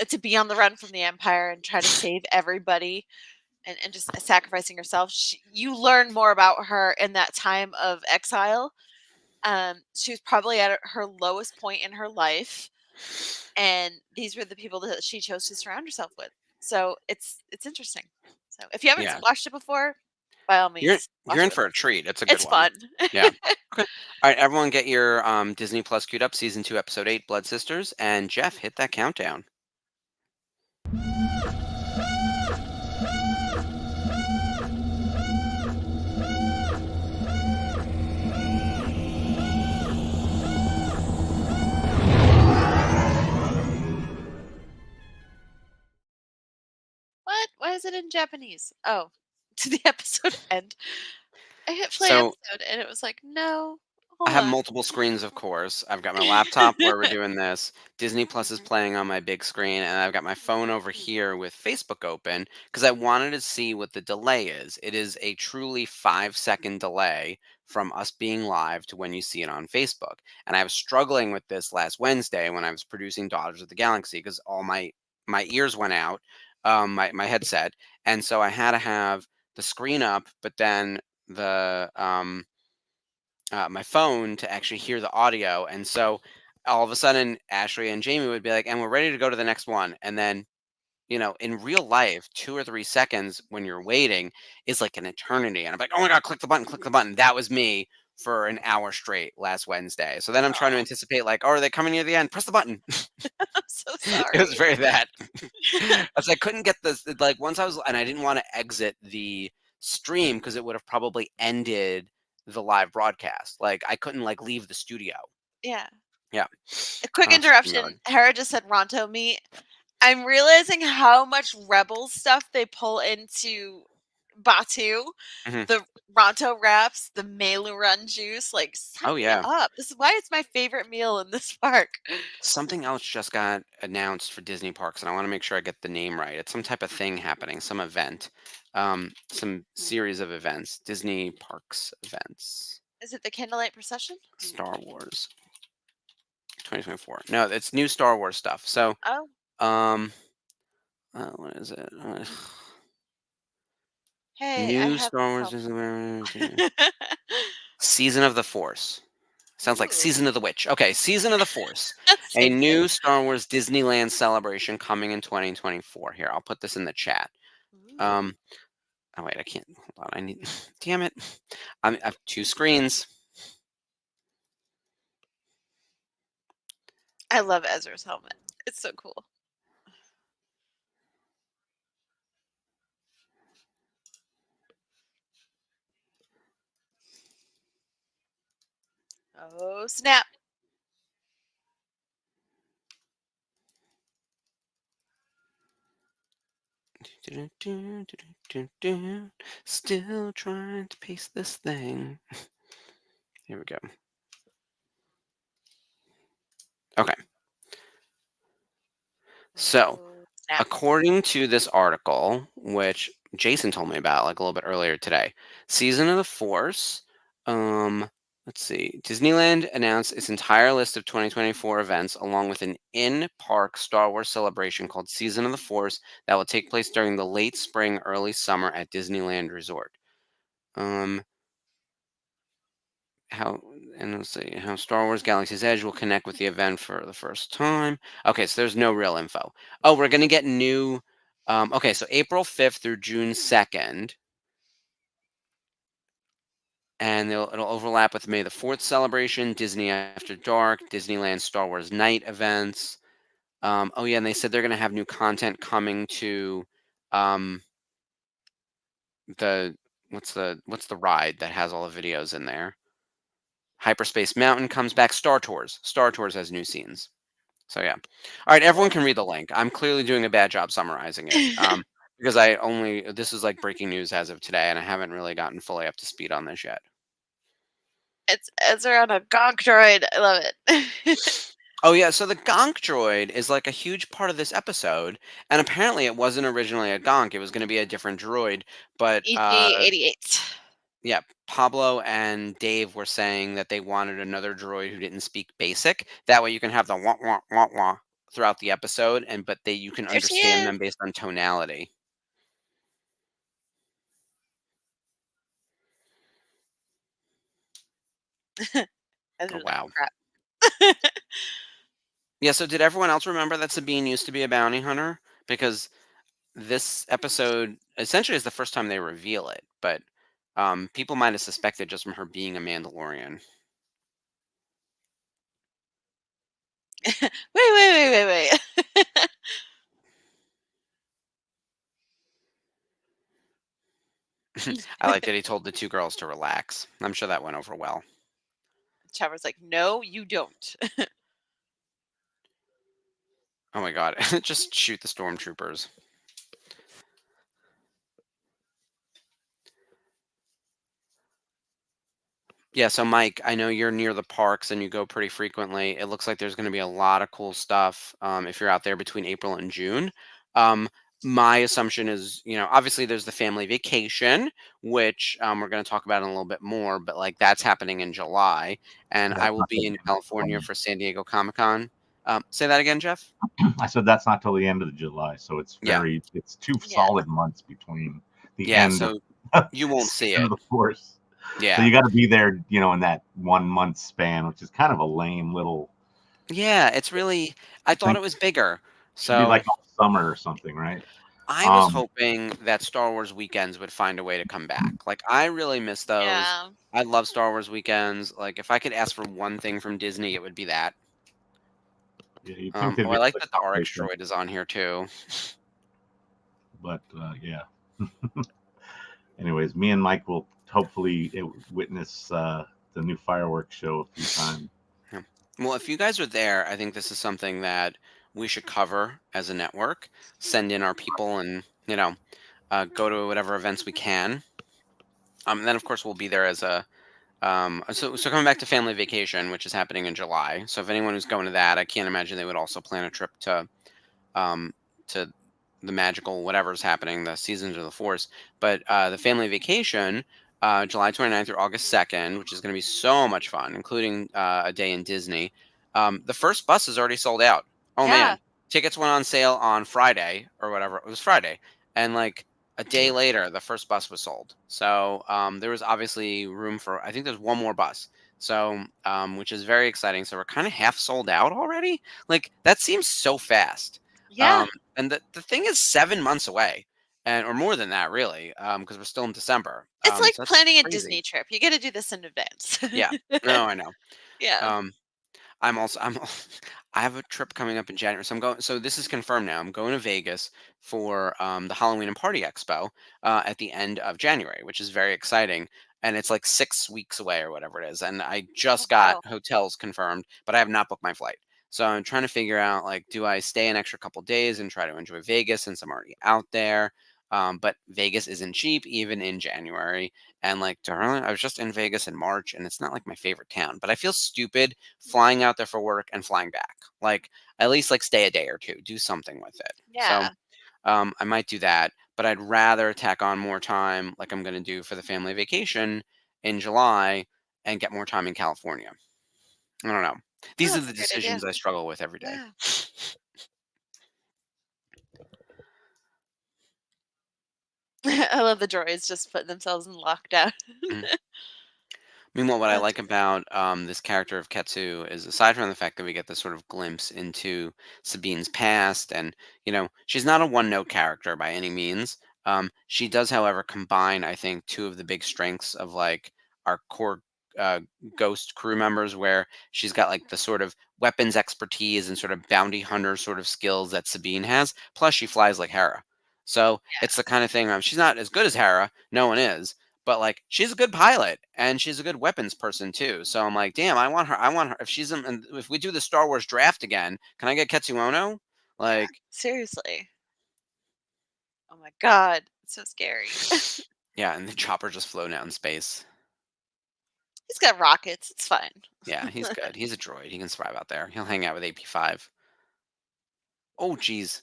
to be on the run from the Empire and try to save everybody, and just sacrificing herself. You learn more about her in that time of exile. She was probably at her lowest point in her life, and these were the people that she chose to surround herself with. So it's interesting. So if you haven't Yeah. watched it before, by all You're means, watch you're it in with for a us. treat. It's a good It's one. fun. Yeah. Okay. All right, everyone, get your Disney Plus queued up. Season 2, Episode 8, Blood Sisters, and Jeff, hit that countdown. What? Why is it in Japanese? Oh, to the episode end. I hit play So episode and it was like, no, I hold have on. multiple screens, of course. I've got my laptop where we're doing this. Disney Plus is playing on my big screen, and I've got my phone over here with Facebook open because I wanted to see what the delay is. It is a truly 5-second delay from us being live to when you see it on Facebook. And I was struggling with this last Wednesday when I was producing Daughters of the Galaxy because all my ears went out, my headset, and so I had to have the screen up, but then the my phone to actually hear the audio. And so all of a sudden, Ashley and Jamie would be like, and we're ready to go to the next one. And then, in real life, 2 or 3 seconds when you're waiting is like an eternity. And I'm like, oh my God, click the button, click the button. That was me for an hour straight last Wednesday. So then I'm trying to Oh, anticipate, like, oh, are they coming near the end? Press the button. I'm so It was sorry. very that. As I couldn't get this, like, once I was, and I didn't want to exit the stream because it would have probably ended the live broadcast. Like, I couldn't like leave the studio. Yeah. Yeah. A quick StreamYard. interruption. Hera just said Ronto meat. I'm realizing how much Rebel stuff they pull into Batu. Mhm. The Ronto wraps, the Meiluran juice. Like, sign Oh me yeah. up. This is why it's my favorite meal in this park. Something else just got announced for Disney parks, and I want to make sure I get the name right. It's some type of thing happening, some event, some series of events, Disney parks events, Is it the candlelight procession? Star Wars 2024. No, it's new Star Wars stuff. So, Oh. um, what is it? Hey, I New have Star Wars help. Disney Season of the Force. Sounds like Ooh, Season of the Witch. Okay, Season of the Force. A same thing. new Star Wars Disneyland celebration coming in 2024. Here, I'll put this in the chat. Ooh. Um, oh wait, I can't. Hold on, I need. Damn it! I have two screens. I love Ezra's helmet. It's so cool. Oh, snap. Still trying to pace this thing. Here we go. Okay, so Oh, snap. according to this article, which Jason told me about like a little bit earlier today, Season of the Force. Let's see. Disneyland announced its entire list of 2024 events, along with an in-park Star Wars celebration called Season of the Force that will take place during the late spring, early summer at Disneyland Resort. How and let's see how Star Wars Galaxy's Edge will connect with the event for the first time. Okay, so there's no real info. Oh, we're gonna get new. Okay, so April 5th through June 2nd, and it'll overlap with May the 4th celebration, Disney After Dark, Disneyland Star Wars Night events. Oh yeah, and they said they're gonna have new content coming to um, the what's the ride that has all the videos in there? Hyperspace Mountain comes back. Star Tours. Star Tours has new scenes. So yeah. All right, everyone Cool. can read the link. I'm clearly doing a bad job summarizing it. Because this is like breaking news as of today, and I haven't really gotten fully up to speed on this yet. It's Ezra on a gonk droid. I love it. Oh yeah, so the Gonk droid is like a huge part of this episode, and apparently it wasn't originally a Gonk. It was going to be a different droid, but EG88. yeah, Pablo and Dave were saying that they wanted another droid who didn't speak basic. That way you can have the wah wah wah wah throughout the episode, and but you can There she understand is. them based on tonality. Oh Ezra's like, wow. crap. Yeah, so did everyone else remember that Sabine used to be a bounty hunter? Because this episode essentially is the first time they reveal it, but People might have suspected just from her being a Mandalorian. Wait. I like that he told the two girls to relax. I'm sure that went over well. Trevor's like, no, you don't. Oh my god, just shoot the stormtroopers. Yeah, so Mike, I know you're near the parks and you go pretty frequently. It looks like there's going to be a lot of cool stuff if you're out there between April and June. Um, my assumption is, obviously there's the family vacation, which we're going to talk about in a little bit more, but like that's happening in July, and I That's will not till be the in end of California July. for San Diego Comic Con. Say that again, Jeff. I said that's not till the end of July, so it's Yeah, it's 2 Yeah. solid months between the yeah. end So of you won't see season it. of the Force. So Yeah, you got to be there, in that 1 month span, which is kind of a lame little. yeah. It's really. I I thought think it was bigger. should be So like all summer or something, right? I was Um, hoping that Star Wars weekends would find a way to come back. Like, I really miss those. Yeah. I love Star Wars weekends. Like, if I could ask for one thing from Disney, it would be that. yeah, you'd think they'd Oh, be I like able to that the RX accommodate that, droid is on here too. but yeah. Anyways, me and Mike will hopefully witness the new fireworks show a few times. Yeah. Well, if you guys are there, I think this is something that we should cover as a network. Send in our people and, go to whatever events we can. And then, of course, we'll be there as a. So coming back to family vacation, which is happening in July. So if anyone who's going to that, I can't imagine they would also plan a trip um, to the magical whatever's happening, the Seasons of the Force. But the family vacation, July 29th through August 2nd, which is going to be so much fun, including a day in Disney. The first bus is already sold out. Oh Yeah. man, tickets went on sale on Friday or whatever. It was Friday, and like a day later, the first bus was sold. So there was obviously room for. I think there's one more bus. So, which is very exciting. So we're kind of half sold out already. Like that seems so fast. Yeah. Um, and the thing is 7 months away, and or more than that, really, because we're still in December. It's like So that's planning a crazy. Disney trip. You got to do this in advance. Yeah. No, I know. Yeah. Um, I'm I have a trip coming up in January. So I'm going so this is confirmed now. I'm going to Vegas for the Halloween and Party Expo at the end of January, which is very exciting. And it's like 6 weeks away or whatever it is. And I Oh, just got wow. hotels confirmed, but I have not booked my flight. So I'm trying to figure out like, do I stay an extra couple days and try to enjoy Vegas since I'm already out there? But Vegas isn't cheap even in January. And like darling, I was just in Vegas in March and it's not like my favorite town, but I feel stupid flying out there for work and flying back. Like at least like stay a day or two, do something with it. So Yeah. I might do that, but I'd rather tack on more time like I'm going to do for the family vacation in July and get more time in California. I don't know. Oh, These are that's the a great idea. decisions I struggle with every day. Yeah. I love the droids just putting themselves in lockdown. Mhm. Meanwhile, what I That's like about this character of Ketsu is, aside from the fact that we get this sort of glimpse into Sabine's past, and she's not a one-note character by any means. She does, however, combine, I think, two of the big strengths of like our core uh, Ghost crew members, where she's got like the sort of weapons expertise and sort of bounty hunter sort of skills that Sabine has. Plus, she flies like Hera, so it's the kind of thing. She's not as good as Hera. No one is, but like she's a good pilot and she's a good weapons person too. So I'm like, damn, I want her. I want her. If she's in, and if we do the Star Wars draft again, can I get Ketsu Ono? Yeah. Like, Seriously. Oh my god. It's so scary. yeah, and the chopper just floating out in space. He's got rockets. It's fine. Yeah, he's good. He's a droid. He can survive out there. He'll hang out with AP5. Oh, geez.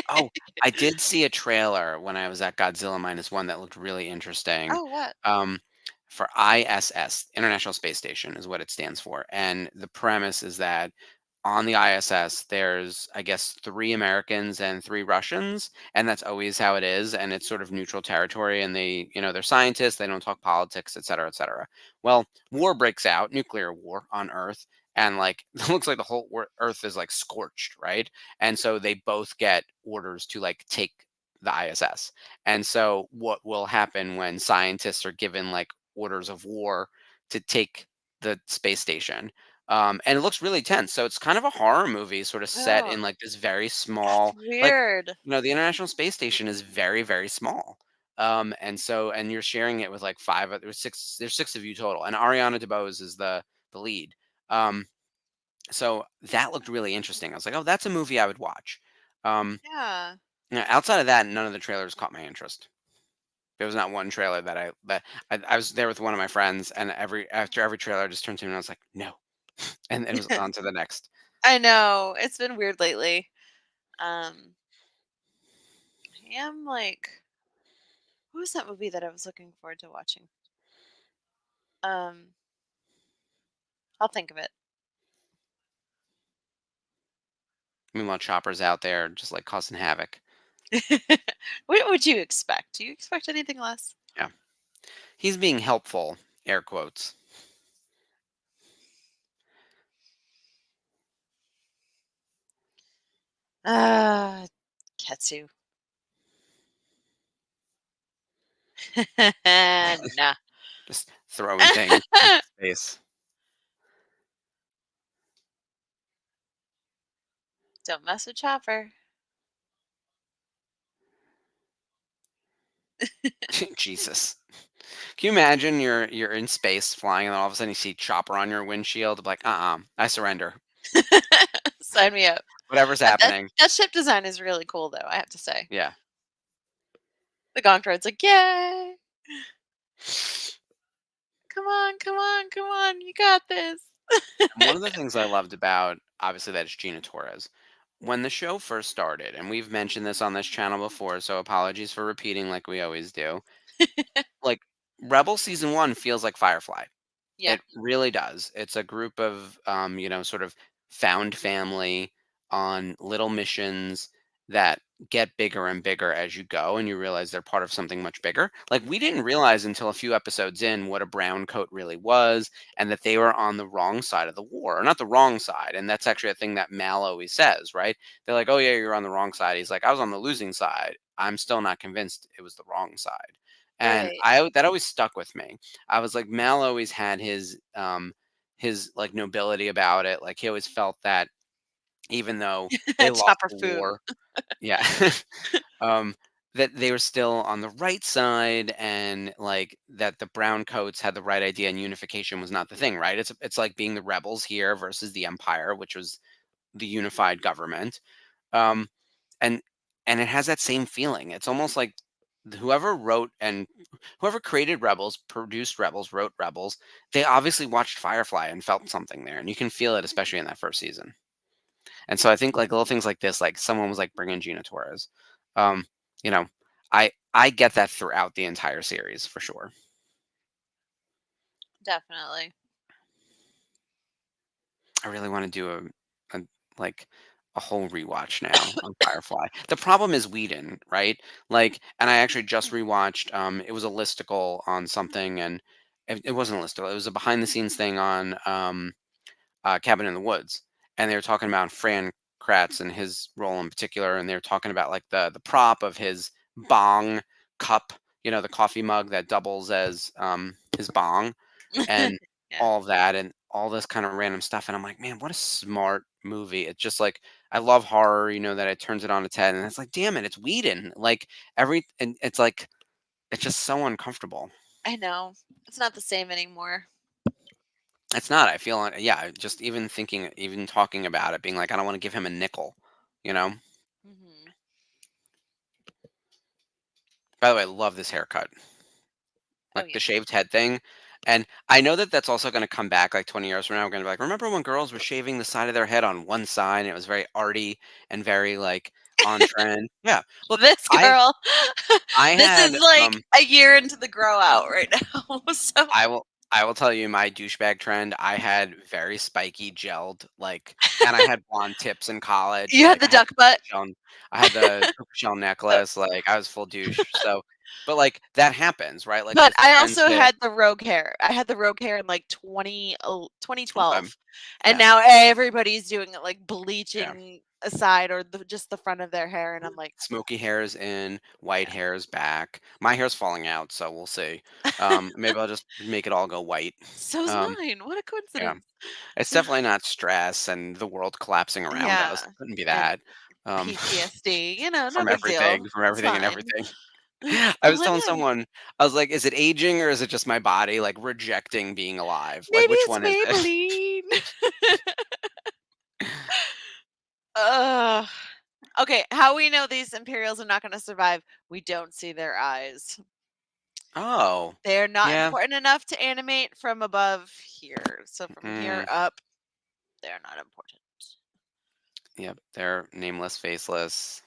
Oh, I did see a trailer when I was at Godzilla Minus One that looked really interesting. Oh, what? Um, for ISS, International Space Station, is what it stands for. And the premise is that on the ISS, there's, I guess, 3 Americans and 3 Russians, and that's always how it is. And it's sort of neutral territory, and they're scientists, they don't talk politics, et cetera, et cetera. Well, war breaks out, nuclear war on Earth, and like it looks like the whole Earth is like scorched, right? And so they both get orders to like take the ISS. And so what will happen when scientists are given like orders of war to take the space station? And it looks really tense. So it's kind of a horror movie, sort of set Oh, in like this very that's small, like, weird. the International Space Station is very, very small. And you're sharing it with like there's six of you total, and Ariana DeBose is the lead. Um, so that looked really interesting. I was like, oh, that's a movie I would watch. Um, Yeah. Outside of that, none of the trailers caught my interest. There was not one trailer I was there with one of my friends, and after every trailer, I just turned to him and I was like, no, and it was on to the next. I know. It's been weird lately. Um, I am like, what was that movie that I was looking forward to watching? Um, I'll think of it. Meanwhile, Chopper's out there just like causing havoc. What would you expect? Do you expect anything less? Yeah, he's being helpful, air quotes. Ah, Ketsu. Nah. Just throwing things into space. Don't mess with Chopper. Jesus. Can you imagine you're in space flying and then all of a sudden you see Chopper on your windshield? Like, I surrender. Sign me up. Whatever's That, happening. that ship design is really cool, though, I have to say. Yeah. The Gonk Road's like, yay! Come on, come on, come on. You got this. And one of the things I loved about, obviously, that's Gina Torres. When the show first started, and we've mentioned this on this channel before, so apologies for repeating like we always do. Like, Rebel season 1 feels like Firefly. Yeah. It really does. It's a group of, sort of found family on little missions that get bigger and bigger as you go, and you realize they're part of something much bigger. Like, we didn't realize until a few episodes in what a brown coat really was, and that they were on the wrong side of the war, or not the wrong side. And that's actually a thing that Mal always says, right? They're like, "Oh yeah, you're on the wrong side." He's like, "I was on the losing side. I'm still not convinced it was the wrong side." And Right. that always stuck with me. I was like, Mal always had his like nobility about it. Like he always felt that even though they lost Chopper the Foom. war, yeah, um, that they were still on the right side, and like that the brown coats had the right idea, and unification was not the thing, right? It's like being the rebels here versus the Empire, which was the unified government. Um, and it has that same feeling. It's almost like whoever wrote and whoever created Rebels, produced Rebels, wrote Rebels, they obviously watched Firefly and felt something there, and you can feel it, especially in that first season. And so I think like little things like this, like someone was like bringing Gina Torres. Um, you know, I get that throughout the entire series for sure. Definitely. I really want to do a like a whole rewatch now on Firefly. The problem is Whedon, right? Like, and I actually just rewatched. It was a listicle on something, and it wasn't a listicle. It was a behind the scenes thing on Cabin in the Woods, and they were talking about Fran Kratz and his role in particular, and they were talking about like the prop of his bong cup, the coffee mug that doubles as his bong, and Yeah. all of that and all this kind of random stuff. And I'm like, man, what a smart movie. It's just like I love horror, that it turns it on its head. And it's like, damn it, it's Whedon. Like and it's like it's just so uncomfortable. I know. It's not the same anymore. It's not. I feel yeah, just even thinking, even talking about it, being like, I don't want to give him a nickel, you know? Hmm. By the way, I love this haircut. Oh, Like yeah. the shaved head thing. And I know that that's also going to come back like 20 years from now. We're going to be like, remember when girls were shaving the side of their head on one side and it was very arty and very like on trend? Yeah. Look, This I girl, I this had is like a year into the grow out right now. So I will tell you my douchebag trend. I had very spiky gelled and I had blonde tips in college. you had Like the duck butt, I had the puka shell necklace. Like I was full douche. So, but like that happens, right? Like but those I trends also hit. had the rogue hair. I had the rogue hair in like 2012. Okay. And Yeah. now everybody's doing it like Yeah. bleaching aside or just the front of their hair, and I'm like, Smoky hair is in, white hair is back. My hair's falling out, so we'll see. Maybe I'll just make it all go white. so's Um, mine. What a yeah, coincidence. it's definitely not stress and the world collapsing around us. Yeah, It couldn't be and that. Um, PTSD, no from big deal. from It's everything and fine. everything. I was Well, telling no, someone, I was like, is it aging or is it just my body like rejecting being alive? Like, maybe which it's one is it? Maybelline. Ugh. Okay, how we know these Imperials are not going to survive? We don't see their eyes. Oh, They're not yeah. important enough to animate from above here. So from here Mm, up, they're not important. yep, they're nameless, faceless.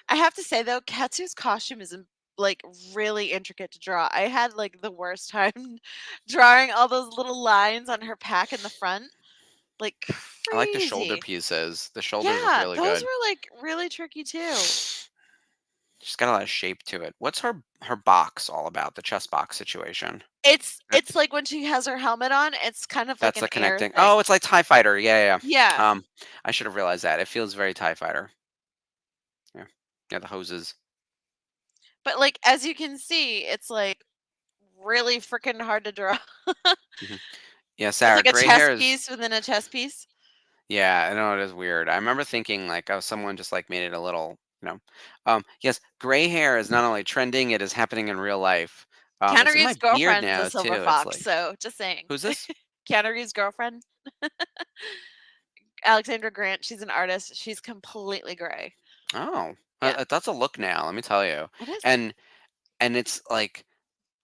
I have to say though, Katsu's costume is like really intricate to draw. I had like the worst time drawing all those little lines on her pack in the front. Like I like the shoulder crazy. pieces. The shoulders look Yeah, really those good. were like really tricky too. She's got a lot of shape to it. What's her box all about? The chest box situation. That, It's like when she has her helmet on, it's kind of like that's an the air connecting. thing. Oh, it's like Tie Fighter. Yeah, Yeah. yeah. I should have realized that. It feels very Tie Fighter. Yeah, yeah. The hoses. But like as you can see, it's like really freaking hard to draw. Hmm. Yeah, It's Sarah. like a Gray chess hair is. piece within a chess piece. Yeah, I know it is weird. I remember thinking like, oh, someone just like made it a little. Yes, gray hair is not only trending; it is happening in real life. Keanu It's in Reeves' my beard girlfriend's a now silver too. It's fox, like, so just saying. who's this? Keanu Reeves' girlfriend, Alexandra Grant, she's an artist. She's completely gray. Oh, Yeah, that's a look now. Let me tell you. it is. And it's like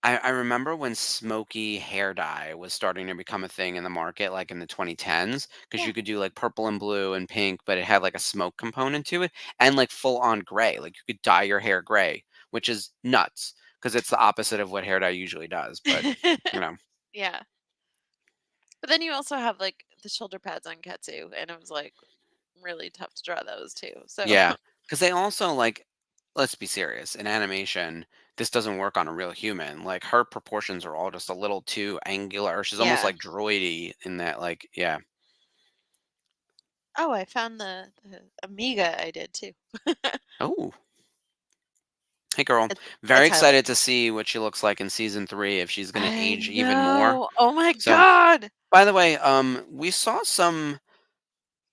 I remember when smoky hair dye was starting to become a thing in the market, like in the 2010s, because Yeah. you could do like purple and blue and pink, but it had like a smoke component to it, and like full on gray. Like you could dye your hair gray, which is nuts because it's the opposite of what hair dye usually does. But you know, Yeah. But then you also have like the shoulder pads on Ketsu, and it was like really tough to draw those too. So yeah, because they also like, let's be serious. In animation, this doesn't work on a real human. Like her proportions are all just a little too angular. She's almost yeah. like droidy in that. Like, yeah. Oh, I found the Amiga I did too. Oh, hey girl. It's Very it's highlighted. excited to see what she looks like in season 3 if she's gonna I age even more. know. Oh my So, god. by the way, we saw some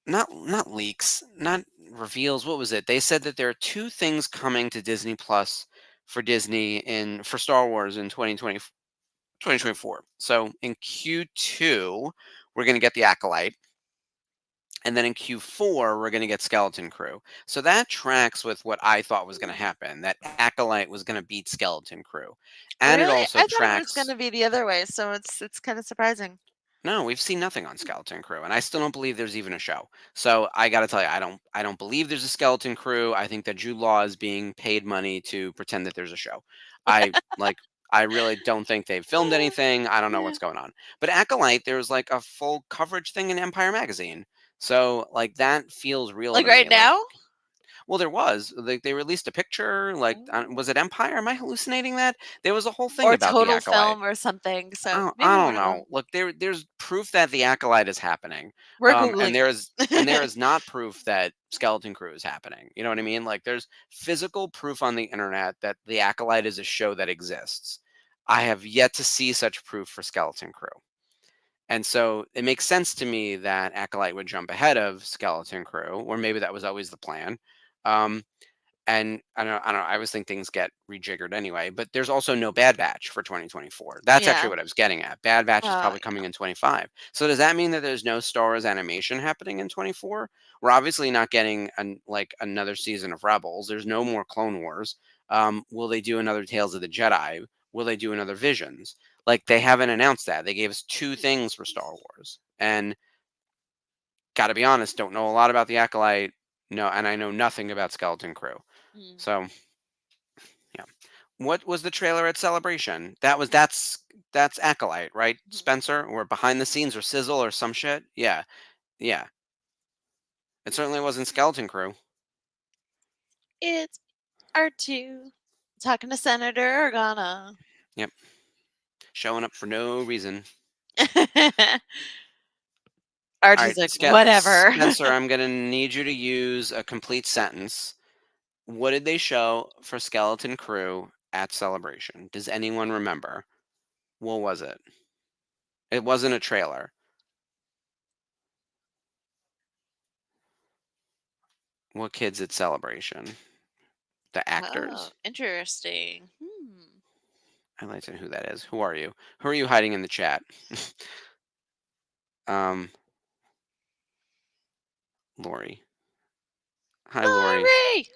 not leaks, not reveals. What was it? They said that there are two things coming to Disney Plus for Disney in for Star Wars in 2024. So in Q2, we're gonna get the Acolyte. And then in Q4, we're going to get Skeleton Crew. So that tracks with what I thought was going to happen, that Acolyte was going to beat Skeleton Crew. And it Really? also I thought it was tracks. gonna be the other way, so it's kind of surprising. No, we've seen nothing on Skeleton Crew, and I still don't believe there's even a show. So I got to tell you, I don't believe there's a Skeleton Crew. I think that Jude Law is being paid money to pretend that there's a show. I like. I really don't think they've filmed anything. I don't know Yeah. what's going on. But Acolyte, there was like a full coverage thing in Empire magazine. So like that feels real Like to me. right Like, now? well, there was. Like they released a picture. Like Oh. was it Empire? Am I hallucinating that? There was a whole thing Or about the Total Acolyte. Film or something. So I maybe don't one of know. them. Look, there's proof that the Acolyte is happening, We're and googling there it. is not proof that Skeleton Crew is happening. You know what I mean? Like there's physical proof on the internet that the Acolyte is a show that exists. I have yet to see such proof for Skeleton Crew, and so it makes sense to me that Acolyte would jump ahead of Skeleton Crew, or maybe that was always the plan. Um, and I don't know. I always think things get rejiggered anyway. But there's also no Bad Batch for 2024. That's actually Yeah. what I was getting at. Bad Batch is probably Yeah. coming in 25. So does that mean that there's no Star Wars animation happening in 24? We're obviously not getting like another season of Rebels. There's no more Clone Wars. Will they do another Tales of the Jedi? Will they do another Visions? Like they haven't announced that. They gave us two things for Star Wars, and got to be honest, don't know a lot about the Acolyte. No, and I know nothing about Skeleton Crew. Mm. So yeah. What was the trailer at Celebration? That's Acolyte, right, Mhm. Spencer? Or behind the scenes or Sizzle or some shit? Yeah. Yeah. It certainly wasn't Skeleton Crew. It's R2 talking to Senator Organa. Yep. Showing up for no reason. Archie's like, whatever. Spencer, I'm gonna need you to use a complete sentence. What did they show for Skeleton Crew at Celebration? Does anyone remember? What was it? It wasn't a trailer. What kids at Celebration? The Oh, actors? interesting. I'd like to know who that is. Who are you? Who are you hiding in the chat? Lori. Hi, Lori. Lori!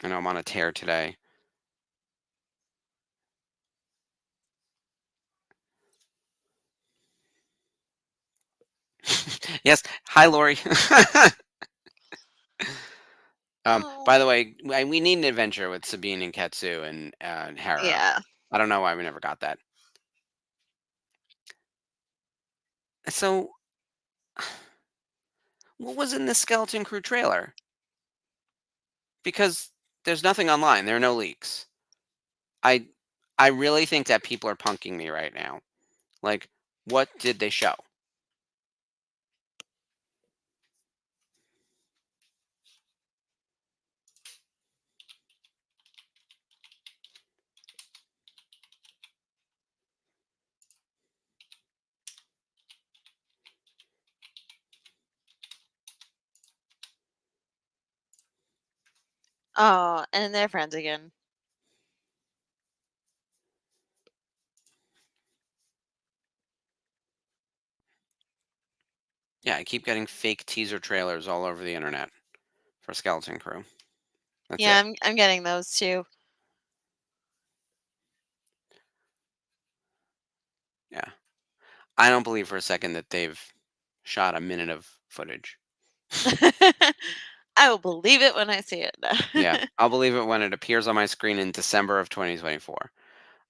I know I'm on a tear today. Yes. Hi, Lori. By the way, we need an adventure with Sabine and Ketsu and Hera. Yeah. I don't know why we never got that. So, what was in the Skeleton Crew trailer? Because there's nothing online. There are no leaks. I really think that people are punking me right now. Like, what did they show? Oh, and they're friends again. Yeah, I keep getting fake teaser trailers all over the internet for Skeleton Crew. That's Yeah, it. I'm getting those too. Yeah. I don't believe for a second that they've shot a minute of footage. I will believe it when I see it. Yeah, I'll believe it when it appears on my screen in December of 2024.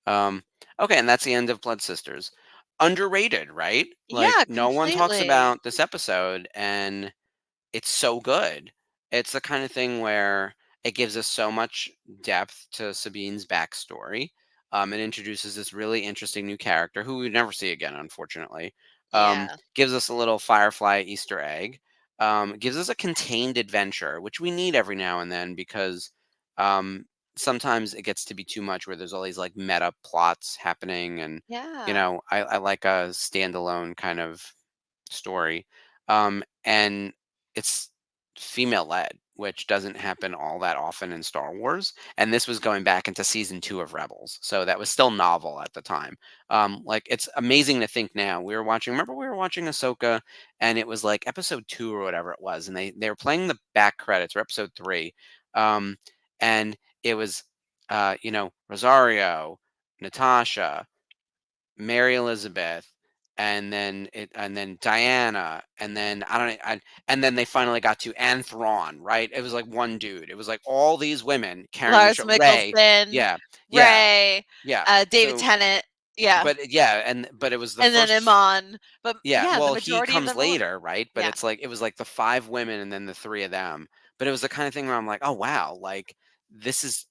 Okay, and that's the end of Blood Sisters. Underrated, right? Like, Yeah, no one talks completely. about this episode, and it's so good. It's the kind of thing where it gives us so much depth to Sabine's backstory. It introduces this really interesting new character who we never see again, unfortunately. Yeah. Gives us a little Firefly Easter egg. Gives us a contained adventure, which we need every now and then because um, sometimes it gets to be too much where there's all these like meta plots happening. And, Yeah. I like a standalone kind of story. And it's female led, which doesn't happen all that often in Star Wars. And this was going back into season 2 of Rebels, so that was still novel at the time. Like it's amazing to think now. Remember we were watching Ahsoka, and it was like episode 2 or whatever it was, and they were playing the back credits or episode 3, and it was Rosario, Natasha, Mary Elizabeth, and then Diana, and then I don't know, and then they finally got to Anthron, right? It was like one dude. It was like all these women carrying the Lars show. Ray, Mickelson, yeah, yeah, Ray, yeah. David So, Tennant. Yeah. but it was the And then first. Iman. But Yeah, yeah, the well, he majority of comes them were. later, right? But Yeah. it's like it was like the 5 women and then the 3 of them. But it was the kind of thing where I'm like, oh wow, like this is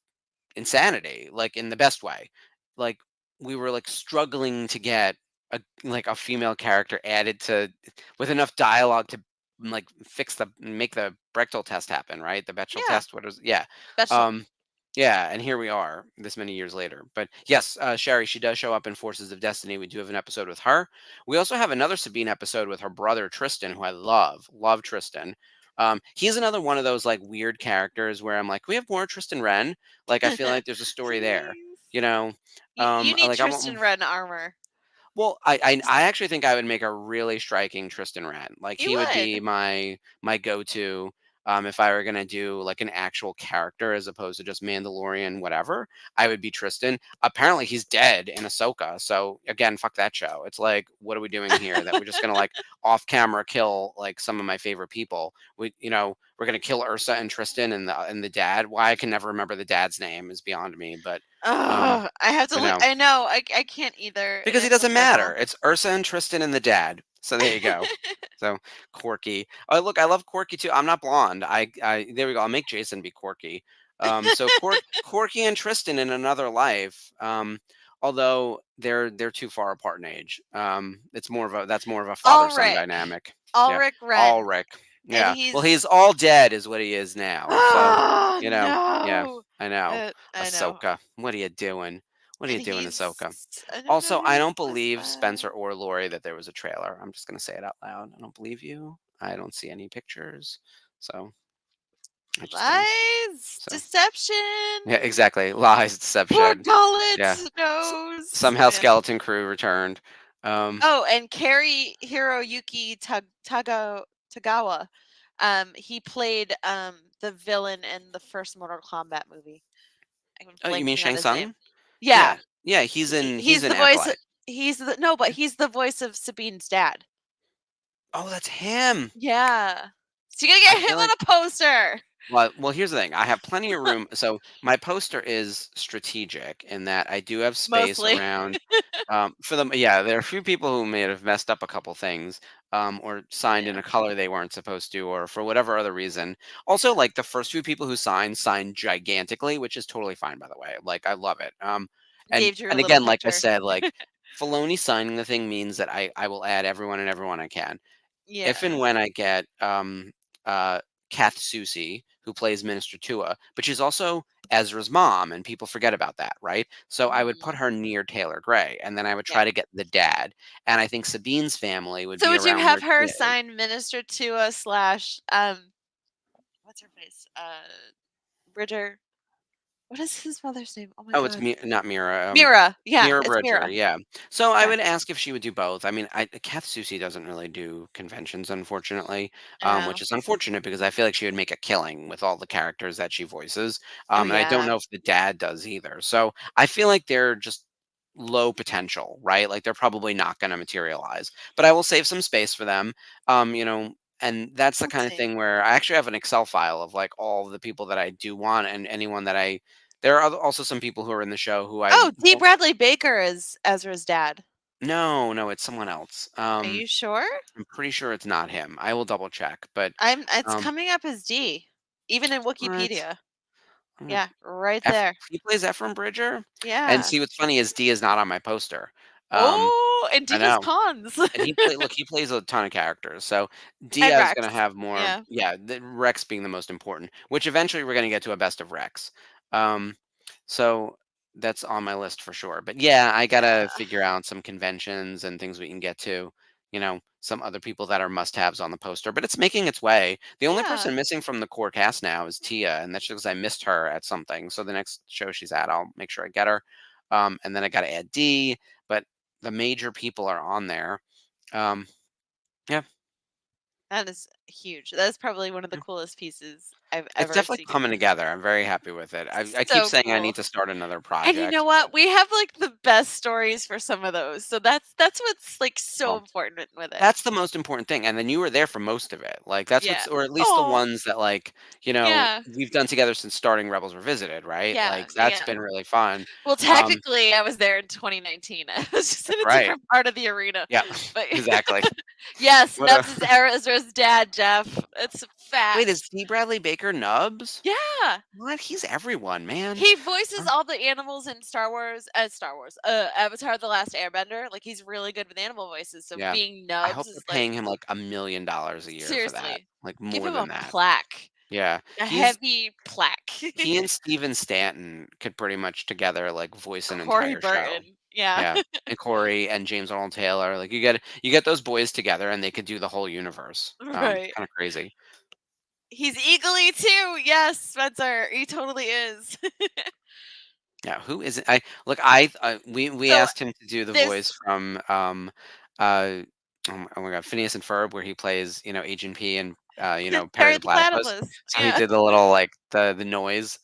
insanity, like in the best way. Like we were like struggling to get a female character added to with enough dialogue to like make the Brechtel test happen, right? The Bechdel Yeah. test. What was yeah. Special. Yeah, and here we are this many years later. But yes, Sherry, she does show up in Forces of Destiny. We do have an episode with her. We also have another Sabine episode with her brother Tristan, who I love Tristan. He's another one of those like weird characters where I'm like, we have more Tristan Wren. Like I feel like there's a story there, Please. you know. You need Like I Tristan want. Wren armor. Well, I actually think I would make a really striking Tristan Wren. Like You he would be would. my go-to if I were gonna do like an actual character as opposed to just Mandalorian, whatever. I would be Tristan. Apparently, he's dead in Ahsoka. So again, fuck that show. It's like, what are we doing here? That we're just gonna like off-camera kill like some of my favorite people. We're gonna kill Ursa and Tristan and the dad. Why I can never remember the dad's name is beyond me. But um, Oh, I have to you look. know. I know. I can't either. And Because he I feel doesn't matter. terrible. It's Ursa and Tristan and the dad. So there you go. So quirky. Oh, look, I love quirky too. I'm not blonde. I there we go. I'll make Jason be quirky. So quirky and Tristan in another life. Although they're too far apart in age. It's more of a that's more of a father-son Ulrich. dynamic. Yeah. Ulrich Wren. Ulrich. And Yeah. Well, he's he's all dead is what he is now. So, oh yeah, no. I know. I know. Ahsoka. What are you doing? What are you And doing, he's Ahsoka? I don't know Also, who I he's don't voiced believe by. Spencer or Lori that there was a trailer. I'm just gonna say it out loud. I don't believe you. I don't see any pictures. So I just don't. Lies, So deception. yeah, exactly. Lies, Poor deception. Yeah. College S- knows. somehow Yeah. skeleton crew returned. Oh, and Kari Hiroyuki Tagawa. He played the villain in the first Mortal Kombat movie. I'm Oh, you mean blanking on Shang his name. Tsung? Yeah, Yeah. Yeah, he's in he's he's in the voice. Acolyte. But he's the voice of Sabine's dad. Oh, that's him. Yeah. So you I gotta get him feel on like a poster. well, here's the thing. I have plenty of room. So my poster is strategic in that I do have space Mostly. around for them. Yeah, there are a few people who may have messed up a couple things, or signed in Yeah. a color they weren't supposed to, or for whatever other reason. Also, like the first few people who signed gigantically, which is totally fine, by the way. Like I love it. And Gave Drew a and little again, like I picture. said, like Filoni signing the thing means that I will add everyone and everyone I can. If Yeah. and when I get uh Kath Susi, who plays Minister Tua, but she's also Ezra's mom, and people forget about that, right? So I would put Mhm. her near Taylor Gray, and then I would Yeah. try to get the dad. And I think Sabine's family would So be would you around have where her Tia is. sign Minister to a slash what's her face? Bridger. What is his mother's name? Oh my Oh, it's god. Not Mira. Mira. Yeah, Mira it's Bridger, Mira. yeah. So I Okay. would ask if she would do both. I mean, Kath Susi doesn't really do conventions, unfortunately, Oh. which is unfortunate because I feel like she would make a killing with all the characters that she voices. Oh And I don't yeah. know if the dad does either. So I feel like they're just low potential, right? Like they're probably not going to materialize. But I will save some space for them. And that's the Let's kind of see. thing where I actually have an Excel file of like all the people that I do want and anyone that I there are also some people who are in the show who I Oh, D. don't. Bradley Baker is Ezra's dad. No, no, it's someone else. Are you sure? I'm pretty sure it's not him. I will double check, but It's um, coming up as D. Even in what? Wikipedia. Mm, Yeah, right Eph- there. he plays Ephraim Bridger, and Yeah. see what's funny is D is not on my poster. Um, Oh, and I D is know, cons. and he plays a ton of characters. So And Diaz Rex. gonna have more. Yeah. Yeah, Rex being the most important, which eventually we're gonna get to a best of Rex. Um, so that's on my list for sure. But yeah, I gotta Yeah. figure out some conventions and things we can get to. Some other people that are must-haves on the poster, but it's making its way. The only Yeah. person missing from the core cast now is Tia, and that's just because I missed her at something. So the next show she's at, I'll make sure I get her. And then I got to add D, but the major people are on there. Um, yeah, That is huge. That is probably one of the yeah. coolest pieces I've It's ever definitely seen. coming together. I'm very happy with it. I keep So saying I cool. need to start another And you know project, but what? We have like the best stories for some of those. So that's what's like so well, important with it. that's the most important thing. And then you were there for most of it. Like that's Yeah. what's, or at least the Oh, ones that like yeah. we've done together since starting Rebels Revisited, right? Yeah. Like that's Yeah. been really fun. Well, Um, technically, I was there in 2019. I was just in a right? different part of the arena. Yeah, But exactly. yes, What a Nubs is Ezra's dad, Jeff. It's wait, is facts. D. Bradley Baker Nubs? Yeah. What? He's everyone, man. He voices Uh, all the animals in Avatar: The Last Airbender. Like he's really good with animal voices. So Yeah. being I Nubs hope they're is like paying him like $1 million a year for that. seriously, Like give more him a than that. plaque, Yeah. a He's heavy plaque. he and Steven Stanton could pretty much together like voice an Corey entire show. Burton. Yeah. Yeah. And Corey and James Arnold Taylor. Like you get those boys together and they could do the whole universe. Right. Kind of crazy. He's eagerly too. Yes, Spencer. He totally is. Yeah, who is it? We So asked him to do the there's voice from uh oh my god, Phineas and Ferb, where he plays, Agent P and Perry Perry the the Platypus. Platypus. So he Yeah. did the little like the noise.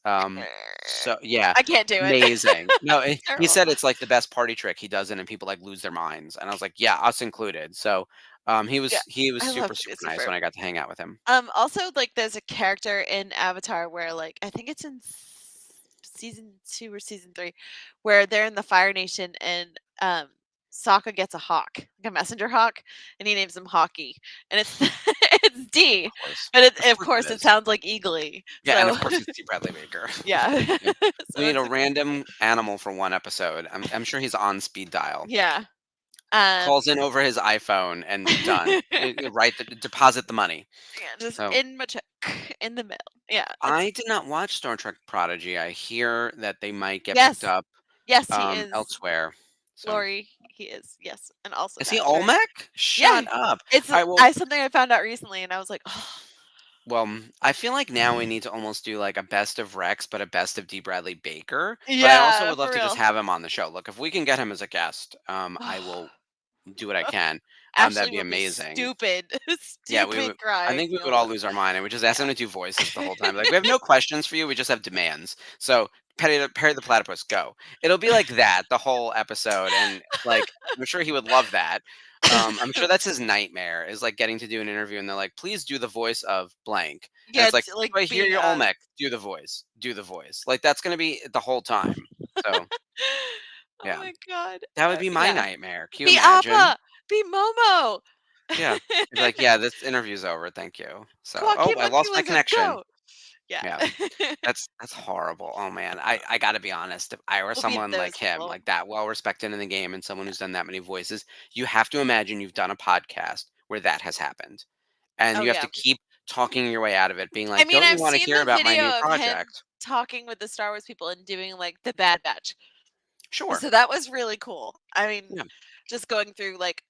So yeah, I can't do it. amazing. No, It's he terrible. said it's like the best party trick he does it and people like lose their minds. And I was like, yeah, us included. So he Yeah. was he was I love super, super Phineas and nice Ferb. when I got to hang out with him. Also, like, there's a character in Avatar where, like, I think it's in season 2 or season 3, where they're in the Fire Nation and Sokka gets a hawk, like a messenger hawk, and he names him Hockey, and it's it's D, Of course. but Of of course course it it is. sounds like Eagly. Yeah, and So of course it's D. Bradley Baker. yeah, Yeah. so We need a it's random animal for one episode. I'm sure he's on speed dial. yeah. Calls in over his iPhone and done. Right, deposit the money. Yeah, just So in my check in the mail. Yeah, I did not watch Star Trek Prodigy. I hear that they might get picked yes, up yes, he is. elsewhere. So Lori, he is. Yes, and also is he that turn. Olmec? Yeah, Shut up. it's All right, well, something I found out recently, and I was like, oh, I feel like now we need to almost do like a best of Rex, but a best of D. Bradley Baker. But I also yeah, would love for to just real. have him on the show. Look, if we can get him as a guest, I will do what I can. That'd Ashley be would be amazing. stupid, Yeah, we stupid would. cry I if think we he would was all on lose our there. mind, and we just ask Yeah. him to do voices the whole time. Like, we have no questions for you. We just have demands. So, Perry the Platypus, go. It'll be like that the whole episode, and like I'm sure he would love that. I'm sure that's his nightmare is like getting to do an interview, and they're like, "Please do the voice of blank," and Yeah, it's like, it's like "Do I hear being your on. Olmec? Do the voice. Do the voice." Like that's gonna be the whole time. So Oh yeah, my god. that would be my Yeah. nightmare. Can you Be imagine? Appa! Be Momo! Yeah, it's like, yeah, this interview's over. Thank you. So, Quacky I Monkey lost my Lizard, connection. go! Yeah. Yeah. That's horrible. Oh man, I gotta be honest. If I were We'll beat someone those like him, people. like that well respected in the game, and someone Yeah. who's done that many voices, you have to imagine you've done a podcast where that has happened, and Oh, you have yeah. to keep talking your way out of it, being I like, mean, "Don't you I've want to seen hear the about my video new of him project?" talking with the Star Wars people and doing, like, the Bad Batch. Sure. So that was really cool. I mean, Yeah. just going through, like,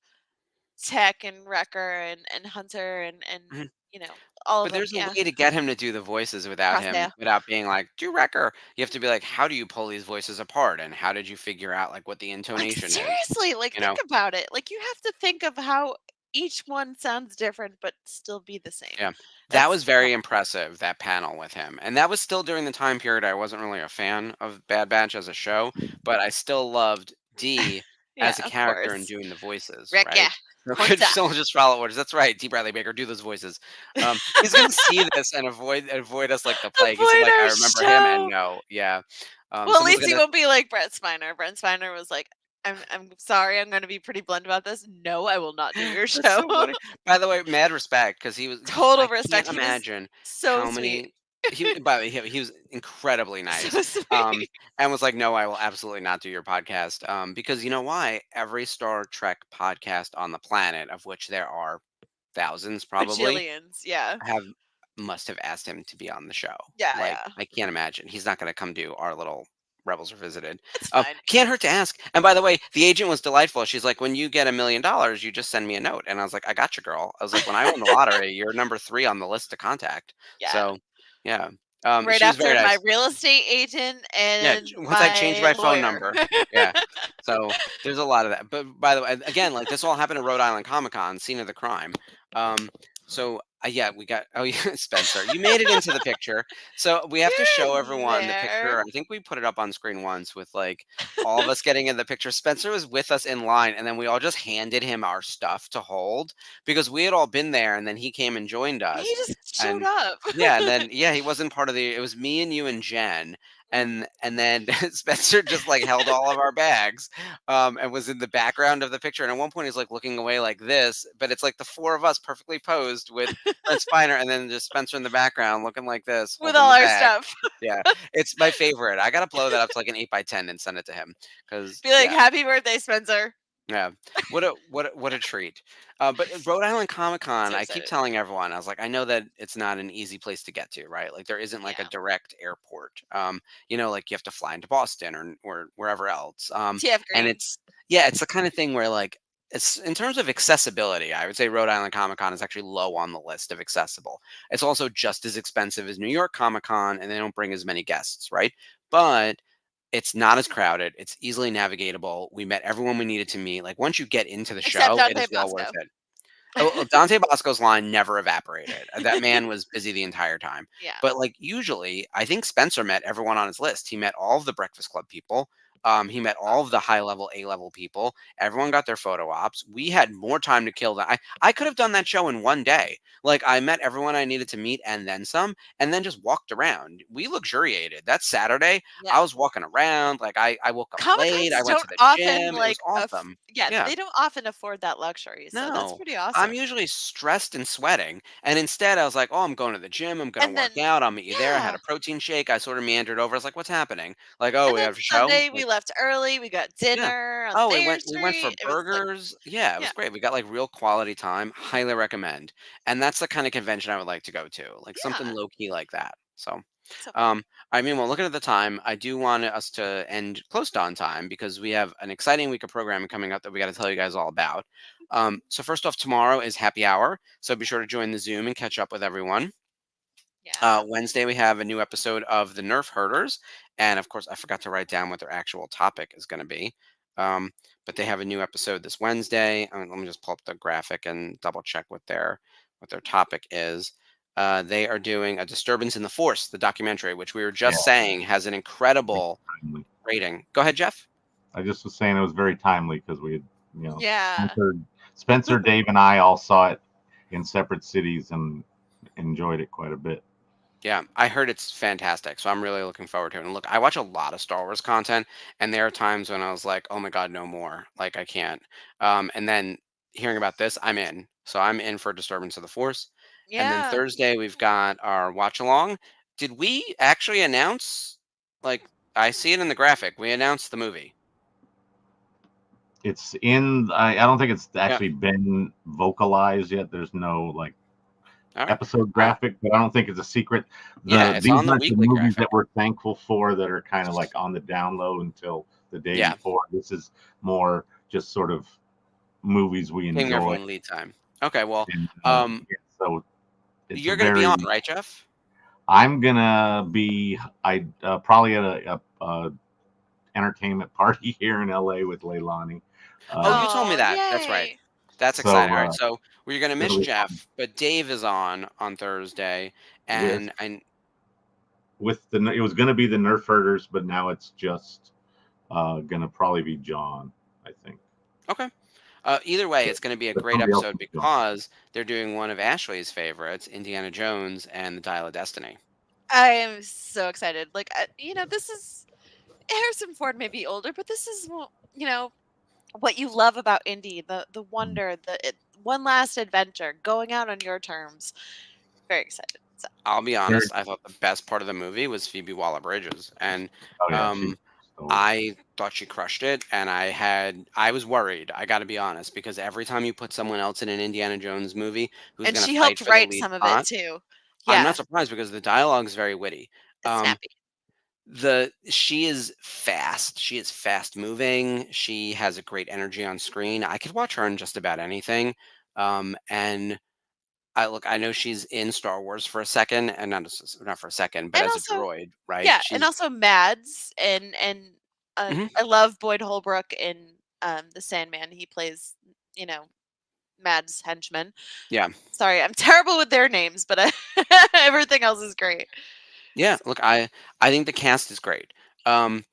Tech and Wrecker and Hunter and, Mhm. you know, all of But them. there's a Yeah. way to get him to do the voices Crosshair. without being like, "Do Wrecker." You have to be like, "How do you pull these voices apart, and how did you figure out like what the Like, intonation is?" seriously, like, You think know? about it. Like, you have to think of how each one sounds different but still be the same. Yeah. That That's was very hard. impressive, that panel with him. And that was still during the time period I wasn't really a fan of Bad Batch as a show, but I still loved D Yeah, as a of character and course. doing the voices, Wrecker. right? So could Hunter. still just follow orders. That's right, D. Bradley Baker, do those voices. He's gonna see this and avoid us like the plague. He's gonna be Avoid like, I our remember him and show. no, yeah. Well, at Someone's least he gonna won't be like Brent Spiner. Brent Spiner was like, I'm sorry, I'm gonna be pretty blunt about this. No, I will not do your That's show. so funny. By the way, mad respect because Total I respect. can't He was imagine so how sweet. many by the way, he was incredibly nice. So Um, sweet. and was like, "No, I will absolutely not do your podcast." Because you know why? Every Star Trek podcast on the planet, of which there are thousands probably, Bajillions. Yeah. have must have asked him to be on the show. Yeah, Like, yeah. I can't imagine. He's not gonna come do our little Rebels Revisited. It's fine. Can't hurt to ask. And by the way, the agent was delightful. She's like, "When you get $1 million, you just send me a note." And I was like, "I got you, girl." I was like, "When I win the lottery, you're number 3 on the list to contact." Yeah. So, yeah. Right She was very after my nice. real estate agent Yeah, and once I changed my my phone lawyer. number. Yeah. So, there's a lot of that. But by the way, again, like this all happened at Rhode Island Comic Con, scene of the crime. So yeah, we got oh yeah, Spencer, you made it into the picture. So we have to show You're everyone the there. picture. I think we put it up on screen once with like all of us getting in the picture. Spencer was with us in line, and then we all just handed him our stuff to hold because we had all been there, and then he came and joined He us. just showed And up. yeah, and then yeah, he wasn't part of the. It was me and you and Jen, and then Spencer just like held all of our bags, and was in the background of the picture. And at one point, he's like looking away like this, but it's like the 4 of us perfectly posed with Brent Spiner, and then just Spencer in the background looking like this, With holding all the our bag. stuff. Yeah, it's my favorite. I gotta blow that up to like an 8x10 and send it to him because Be like, yeah, happy birthday, Spencer. yeah. What a treat. But at Rhode Island Comic Con, So I keep excited. telling everyone, I was like, I know that it's not an easy place to get to, right? Like there isn't like a Yeah. direct airport. Like you have to fly into Boston or wherever else. TF And Green. it's the kind of thing where like it's in terms of accessibility, I would say Rhode Island Comic Con is actually low on the list of accessible. It's also just as expensive as New York Comic Con, and they don't bring as many guests, right? But it's not as crowded. It's easily navigatable. We met everyone we needed to meet. Like once you get into the Except show, it Dante is well worth Bosco. it. Dante Bosco's line never evaporated. That man was busy the entire time. Yeah. But like usually, I think Spencer met everyone on his list. He met all of the Breakfast Club people. He met all of the high level, A-level people. Everyone got their photo ops. We had more time to kill than I could have done that show in one day. Like, I met everyone I needed to meet and then some, and then just walked around. We luxuriated. That Saturday, Yeah. I was walking around. Like, I woke up Comic late. I Cons went don't to the often gym. It was like awesome. yeah, Yeah. they don't often afford that luxury. So that's No, pretty I'm awesome. usually stressed and sweating. And instead, I was like, oh, I'm going to the gym. I'm going to And work then out. I'll meet you there. I had yeah. a protein shake. I sort of meandered over. I was like, what's happening? Like, oh, And we then have a show? Sunday we Like, left early. We got yeah. dinner on Oh, Thayer we went for Street. It was like burgers. Yeah, it was yeah. great. We got like real quality time. Highly recommend. And that's the kind of convention I would like to go to, like something Yeah. low key like that. So, So fun. I mean, well, looking at the time, I do want us to end close to on time because we have an exciting week of programming coming up that we got to tell you guys all about. So first off, tomorrow is happy hour, so be sure to join the Zoom and catch up with everyone. Yeah. Wednesday, we have a new episode of the Nerf Herders. And of course, I forgot to write down what their actual topic is going to be. But they have a new episode this Wednesday. Let me just pull up the graphic and double check what their topic is. They are doing A Disturbance in the Force, the documentary, which we were Yeah, just saying has an incredible timely. rating. Go ahead, Jeff. I just was saying it was very timely because we had, Yeah. Spencer, Dave, and I all saw it in separate cities and enjoyed it quite a bit. Yeah, I heard it's fantastic, so I'm really looking forward to it. And look, I watch a lot of Star Wars content, and there are times when I was like, "Oh my God, no more!" Like I can't. And then hearing about this, I'm in. So I'm in for Disturbance of the Force. And then Yeah. Thursday we've got our watch along. Did we actually announce? Like, I see it in the graphic. We announced the movie. It's in. I don't think it's Yeah. actually been vocalized yet. There's no like All right. episode graphic, but I don't think it's a secret. Yeah, it's These on the aren't the weekly movies graphic. that we're thankful for that are kind of like on the down low until the day Yeah, before. This is more just sort of movies we giving enjoy, everyone lead time. Okay, well, and yeah, so it's a you're gonna be on, very. right, Jeff? I'm gonna be probably at a entertainment party here in LA with Leilani. Oh, you told me Oh, that. That's right. yay. That's So exciting. All right, so we're gonna miss it'll be fun. Jeff, but Dave is on Thursday, With and it was gonna be the Nerf herders, but now it's just gonna probably be John, I think. okay. Either way, it's gonna be a But great somebody else episode is John. because they're doing one of Ashlee's favorites, Indiana Jones and the Dial of Destiny. I am so excited. Like this is Harrison Ford may be older, but this is what you love about Indy, the wonder, one last adventure, going out on your terms. Very excited. So I'll be Very- honest, I thought the best part of the movie was Phoebe Waller-Bridges, and Oh yeah, um, so I thought she crushed it, and I was worried. I got to be honest, because every time you put someone else in an Indiana Jones movie who's and gonna she fight helped for the write lead some of it spot, too. I'm Yeah, not surprised because the dialogue is very witty. it's Um, snappy. she is fast. She is fast moving. She has a great energy on screen. I could watch her in just about anything. And I know she's in Star Wars for a second, and not for a second, but And as a also, droid, right? yeah, and She's also Mads and Mhm. I love Boyd Holbrook in The Sandman. He plays, you know, Mads henchman. Yeah. Sorry, I'm terrible with their names, but everything else is great. Yeah, So, look, I think the cast is great. Um,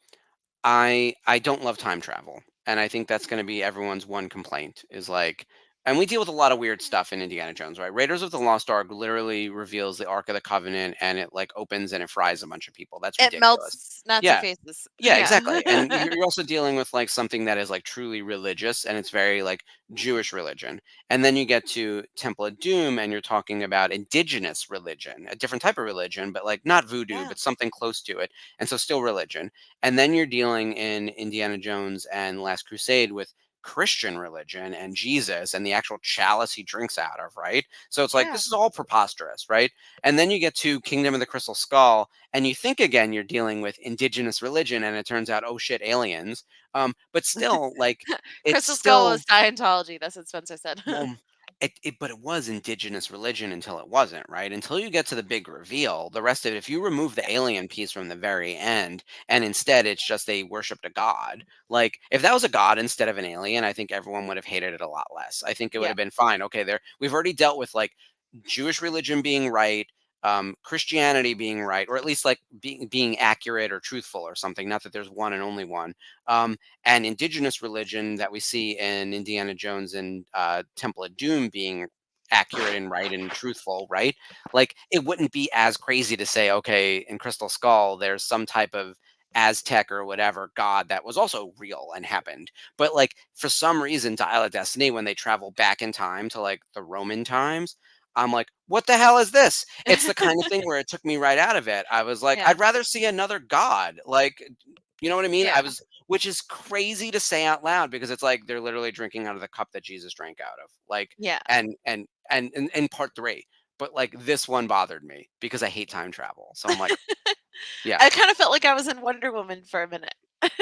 I don't love time travel, and I think that's going to be everyone's one complaint is like, and we deal with a lot of weird stuff in Indiana Jones, right? Raiders of the Lost Ark literally reveals the Ark of the Covenant, and it like opens and it fries a bunch of people. That's it ridiculous. melts Nazi Yeah, faces. yeah, Yeah. exactly. And you're also dealing with like something that is like truly religious and it's very like Jewish religion. And then you get to Temple of Doom and you're talking about indigenous religion, a different type of religion, but like not voodoo, Yeah. but something close to it. And so still religion. And then you're dealing in Indiana Jones and Last Crusade with Christian religion and Jesus and the actual chalice he drinks out of, right? So it's like Yeah. this is all preposterous, right? And then you get to Kingdom of the Crystal Skull and you think again you're dealing with indigenous religion and it turns out oh shit aliens. But still like it's Crystal Skull still was Scientology. That's what Spencer said. well, but it was indigenous religion until it wasn't, right? Until you get to the big reveal, the rest of it, if you remove the alien piece from the very end, and instead it's just they worshipped a god, like if that was a god instead of an alien, I think everyone would have hated it a lot less. I think it would Yeah. have been fine. Okay, we've already dealt with like Jewish religion being right, Christianity being right, or at least like being accurate or truthful or something. Not that there's one and only one. And indigenous religion that we see in Indiana Jones and Temple of Doom being accurate and right and truthful, right? Like it wouldn't be as crazy to say, okay, in Crystal Skull, there's some type of Aztec or whatever god that was also real and happened. But like for some reason, Dial of Destiny, when they travel back in time to like the Roman times, I'm like, what the hell is this? It's the kind of thing where it took me right out of it. I was like, Yeah. I'd rather see another god. Like, you know what I mean? Yeah. Which is crazy to say out loud because it's like they're literally drinking out of the cup that Jesus drank out of. Like, Yeah. and in part 3. But like this one bothered me because I hate time travel. So I'm like, yeah. I kind of felt like I was in Wonder Woman for a minute.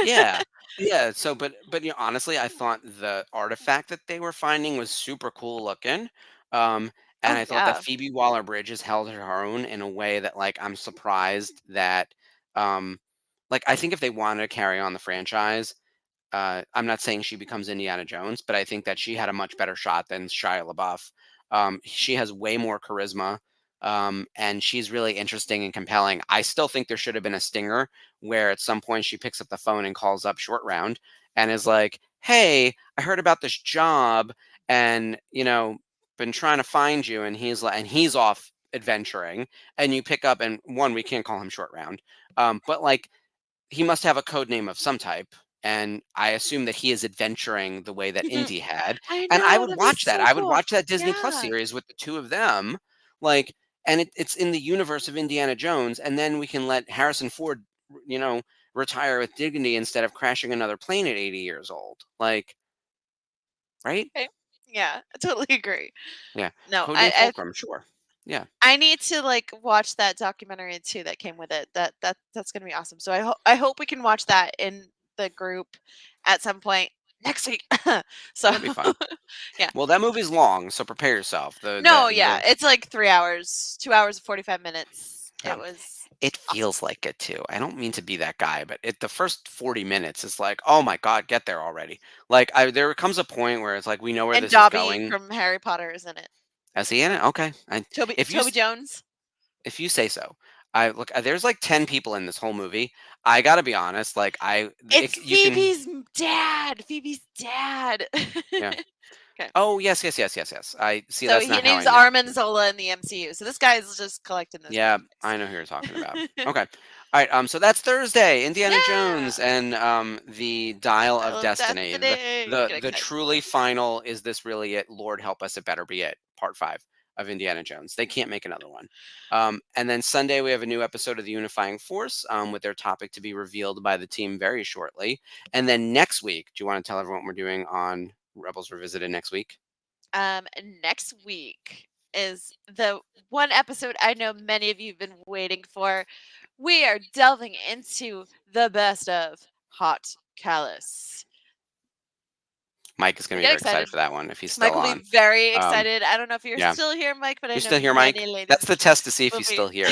Yeah. Yeah. So, but honestly, I thought the artifact that they were finding was super cool looking. Um, and Oh I thought that yeah. Phoebe Waller-Bridge has held her own in a way that, like, I'm surprised that, um, like, I think if they wanted to carry on the franchise, I'm not saying she becomes Indiana Jones, but I think that she had a much better shot than Shia LaBeouf. She has way more charisma, and she's really interesting and compelling. I still think there should have been a stinger where at some point she picks up the phone and calls up Short Round and is like, "Hey, I heard about this job, and been trying to find you." And he's like, and he's off adventuring, and you pick up, and one, we can't call him Short Round, but like he must have a code name of some type, and I assume that he is adventuring the way that Indy had, I and I know, would that'd be watch that. so I would cool. watch that Disney Plus Yeah. series with the two of them, like, and it's in the universe of Indiana Jones, and then we can let Harrison Ford, retire with dignity instead of crashing another plane at 80 years old. Like, right? Okay. Yeah, I totally agree. Yeah. No, Codename Fulcrum, sure. Yeah. I need to like watch that documentary too that came with it. That's gonna be awesome. So I hope we can watch that in the group at some point next week. So That'd be fun. yeah. Well, that movie's long, so prepare yourself. The No, that yeah, the it's like 3 hours, 2 hours and 45 minutes. yeah. It was It awesome. feels like it too. I don't mean to be that guy, but the first 40 minutes is like, oh my God, get there already. Like there comes a point where it's like we know where And this is Dobby going. from Harry Potter is in it. Is he in it? Okay. Toby If you Toby Jones. if you say so. I look. There's like 10 people in this whole movie. I gotta be honest. Like It's you can. Phoebe's dad. Phoebe's dad. Yeah. Okay. Oh yes, yes, yes, yes, yes. I see. So That's he not how I names knew. Armin Zola in the MCU. So this guy is just collecting those Yeah, fun I know who you're talking about. facts. Okay. All right. So that's Thursday. Indiana Yeah. Jones and the Dial I of love Destiny. Destiny. The Get the excited. truly final. Is this really it? Lord help us! It better be it. Part 5 of Indiana Jones. They can't make another one. And then Sunday we have a new episode of the Unifying Force with their topic to be revealed by the team very shortly. And then next week, do you want to tell everyone what we're doing on Rebels Revisited next week? Next week is the one episode I know many of you have been waiting for. We are delving into the best of Hot Callus. Mike is going to be Get very excited excited. for that one if he's Mike still will on. be very Um, excited. I don't know if you're yeah. still here, Mike, but I You know still here, many Mike? That's ladies the test to see if will he's be. still here.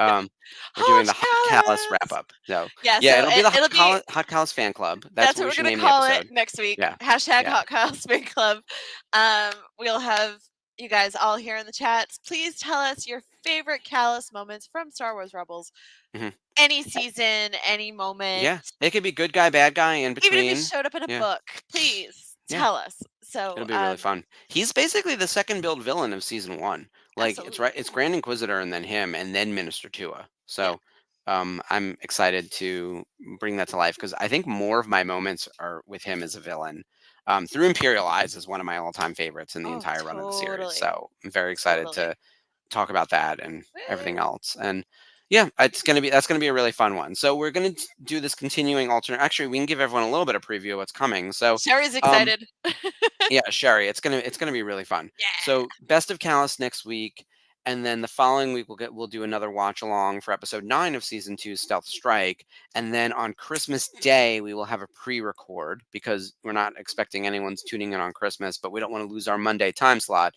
Um, we're doing Hot the Hot Callus wrap Callus. up. So Yeah, yeah, so it'll be the it'll be. Hot Callus fan club. That's That's what what we we're should gonna name the call it episode. next week. Yeah. Hashtag Yeah. Hot Callus Fan Club. We'll have you guys all here in the chats. Please tell us your favorite Callus moments from Star Wars Rebels. hmm Any season, any moment, Yeah. It could be good guy, bad guy in even if it between. showed up in a Yeah. book. Please Yeah. tell us. So, It'll be really fun. He's basically the second build villain of season 1. Like it's right. absolutely, It's Grand Inquisitor and then him and then Minister Tua. yeah. So I'm excited to bring that to life because I think more of my moments are with him as a villain. Through Imperial Eyes is one of my all-time favorites in the Oh, entire run of the series. totally, So I'm very excited totally. to talk about that and everything Woo! else. And yeah, that's gonna be a really fun one. So we're gonna do this continuing alternate. Actually, we can give everyone a little bit of preview of what's coming. So Sherry's um, excited. yeah, Sherry, it's gonna be really fun. Yeah. So Best of Callus next week, and then the following week we'll do another watch along for episode 9 of season 2, Stealth Strike, and then on Christmas Day we will have a pre-record because we're not expecting anyone's tuning in on Christmas, but we don't want to lose our Monday time slot.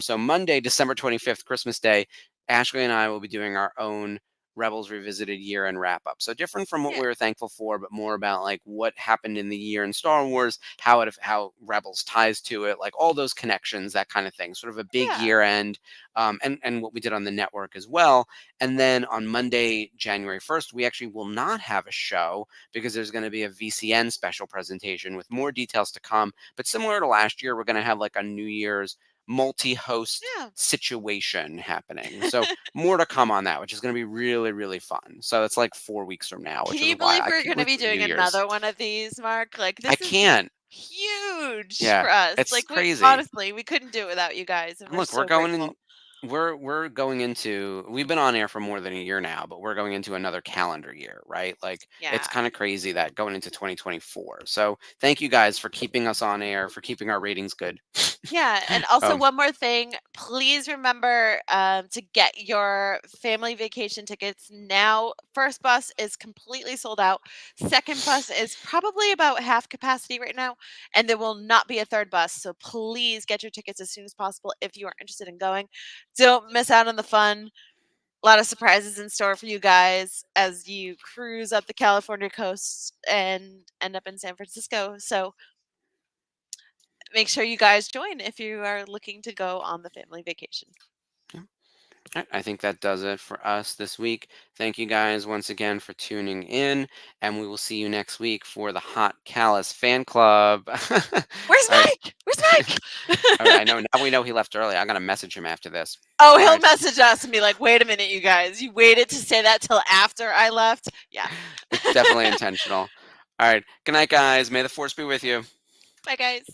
So Monday, December 25th, Christmas Day, Ashley and I will be doing our own Rebels Revisited year-end wrap-up. So different from what we were thankful for, but more about like what happened in the year in Star Wars, how Rebels ties to it, like all those connections, that kind of thing. Sort of a big year-end, and what we did on the network as well. And then on Monday, January 1st, we actually will not have a show because there's going to be a VCN special presentation with more details to come. But similar to last year, we're going to have like a New Year's multi-host situation happening. So more to come on that, which is going to be really, really fun. So it's like 4 weeks from now. Can you believe we're going to be doing another one of these, Mark? Like this is huge for us. It's like crazy. Honestly, we couldn't do it without you guys. And look, we're going in. We're going into, we've been on air for more than a year now, but we're going into another calendar year, right? Like it's kind of crazy that going into 2024. So thank you guys for keeping us on air, for keeping our ratings good. Yeah, and also one more thing, please remember to get your family vacation tickets now. First bus is completely sold out. Second bus is probably about half capacity right now, and there will not be a third bus. So please get your tickets as soon as possible if you are interested in going. Don't miss out on the fun. A lot of surprises in store for you guys as you cruise up the California coast and end up in San Francisco. So make sure you guys join if you are looking to go on the family vacation. I think that does it for us this week. Thank you guys once again for tuning in, and we will see you next week for the Hot Callus Fan Club. Where's Mike? Where's Mike? I know. Now we know he left early. I'm going to message him after this. Oh, he'll message us and be like, wait a minute, you guys. You waited to say that till after I left? Yeah. It's definitely intentional. All right. Good night, guys. May the force be with you. Bye, guys.